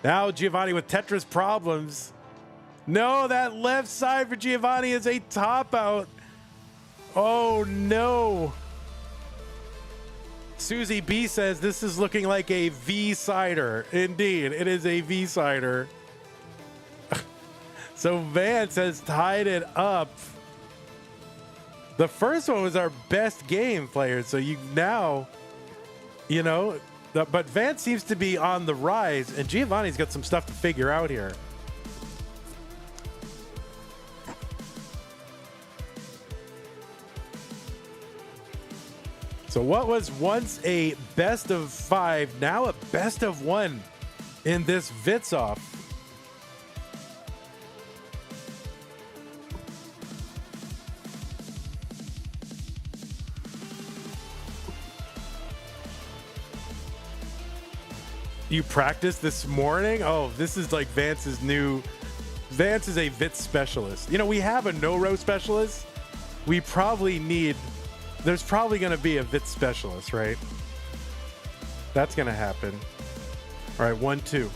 Now Giovanni with Tetris problems. No, that left side for Giovanni is a top out. Oh, no. Susie B says this is looking like a V-sider. Indeed, it is a V-sider. So Vance has tied it up. The first one was our best game, players. So you now, you know, but Vance seems to be on the rise, and Giovanni's got some stuff to figure out here. So what was once a best of 5, now a best of 1 in this vitzoff. You practiced this morning? Oh, this is like Vance's new... Vance is a Vitz specialist. You know, we have a no-row specialist. We probably need... There's probably going to be a Vitz specialist, right? That's going to happen. All right, 1-2. All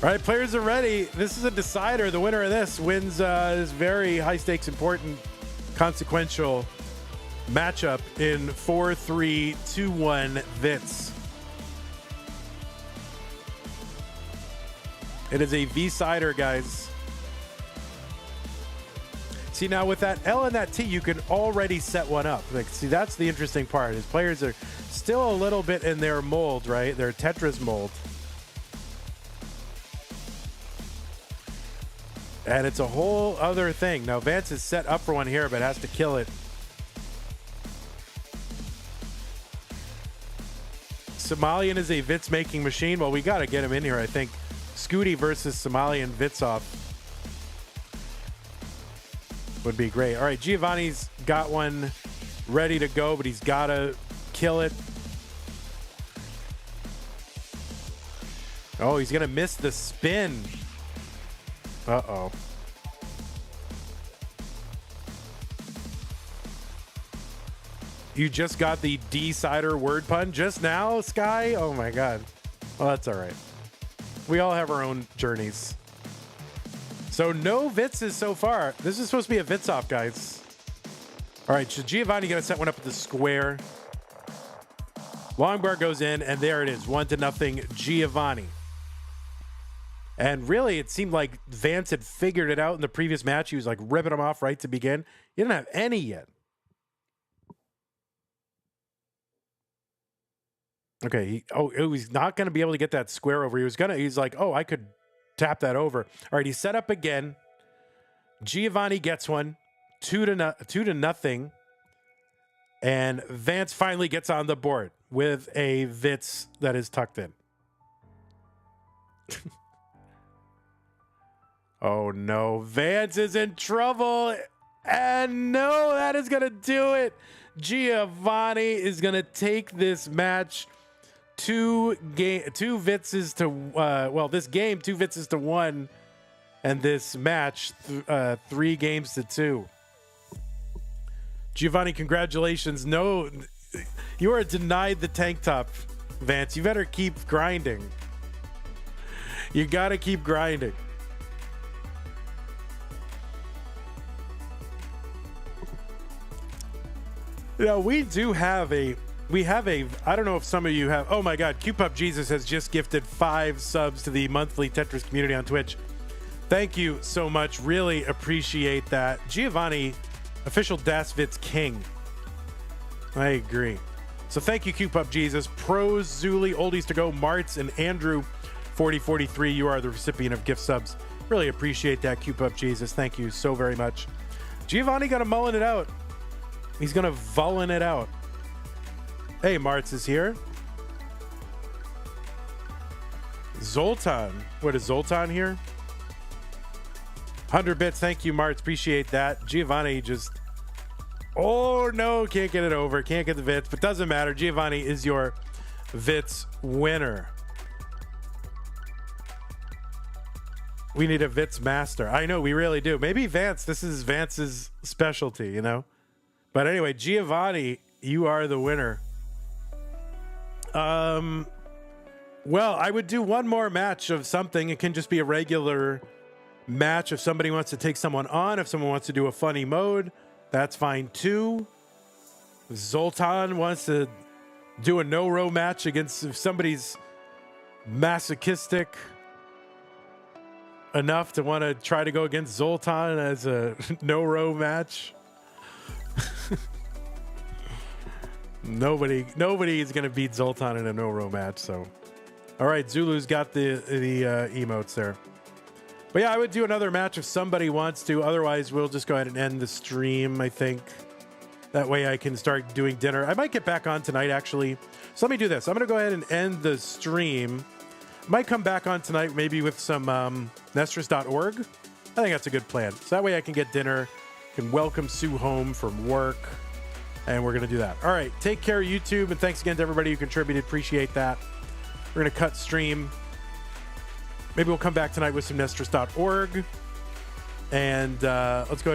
right, players are ready. This is a decider. The winner of this wins this very high-stakes, important, consequential matchup in 4-3-2-1 Vitz. It is a V-sider, guys. See, now with that L and that T, you can already set one up. Like, see, that's the interesting part. Is players are still a little bit in their mold, right? Their Tetris mold. And it's a whole other thing. Now, Vance is set up for one here, but has to kill it. Somalian is a Vitz-making machine. Well, we got to get him in here, I think. Scooty versus Somalian Vitzoff would be great. All right, Giovanni's got one ready to go, but he's got to kill it. Oh, he's going to miss the spin. Uh-oh. You just got the D-sider word pun just now, Sky? Oh, my God. Well, that's all right. We all have our own journeys. So no Vitzes so far. This is supposed to be a Vitzoff, guys. All right, so Giovanni going to set one up at the square. Long bar goes in, and there it is. 1-0 Giovanni. And really, it seemed like Vance had figured it out in the previous match. He was like ripping him off right to begin. He didn't have any yet. Okay. He's not going to be able to get that square over. He's like, oh, I could tap that over. All right. He's set up again. Giovanni gets one. 2-0. And Vance finally gets on the board with a Vitz that is tucked in. Oh, no. Vance is in trouble. And no, that is going to do it. Giovanni is going to take this match. Two Vitzes to this game 2 Vitzes to 1, and this match 3 games to 2. Giovanni, congratulations. No, you are denied the tank top, Vance. You better keep grinding. You got to keep grinding. Yeah, we have a, I don't know if some of you have, oh my God, QPup Jesus has just gifted 5 subs to the monthly Tetris community on Twitch. Thank you so much. Really appreciate that. Giovanni, official Das Vitz King. I agree. So thank you, QPup Jesus. Pros, Zuli, Oldies to Go, Martz, and Andrew 4043. You are the recipient of gift subs. Really appreciate that, QPup Jesus. Thank you so very much. Giovanni got to mullen it out. He's going to vullen it out. Hey, Martz is here. Zoltan. What is Zoltan here? 100 bits. Thank you, Marts. Appreciate that. Giovanni just... Oh, no. Can't get it over. Can't get the Vits. But doesn't matter. Giovanni is your Vits winner. We need a Vits master. I know. We really do. Maybe Vance. This is Vance's specialty, you know? But anyway, Giovanni, you are the winner. Well, I would do one more match of something. It can just be a regular match. If somebody wants to take someone on, if someone wants to do a funny mode, that's fine too. If Zoltan wants to do a no-row match against, if somebody's masochistic enough to want to try to go against Zoltan as a no-row match. Nobody is going to beat Zoltan in a no-row match, so. All right, Zulu's got the emotes there. But yeah, I would do another match if somebody wants to. Otherwise, we'll just go ahead and end the stream, I think. That way I can start doing dinner. I might get back on tonight, actually. So let me do this. I'm going to go ahead and end the stream. Might come back on tonight, maybe with some Nestris.org. I think that's a good plan. So that way I can get dinner, can welcome Sue home from work, and we're going to do that. All right, take care, YouTube, and thanks again to everybody who contributed. Appreciate that. We're going to cut stream. Maybe we'll come back tonight with some Nestris.org. And let's go ahead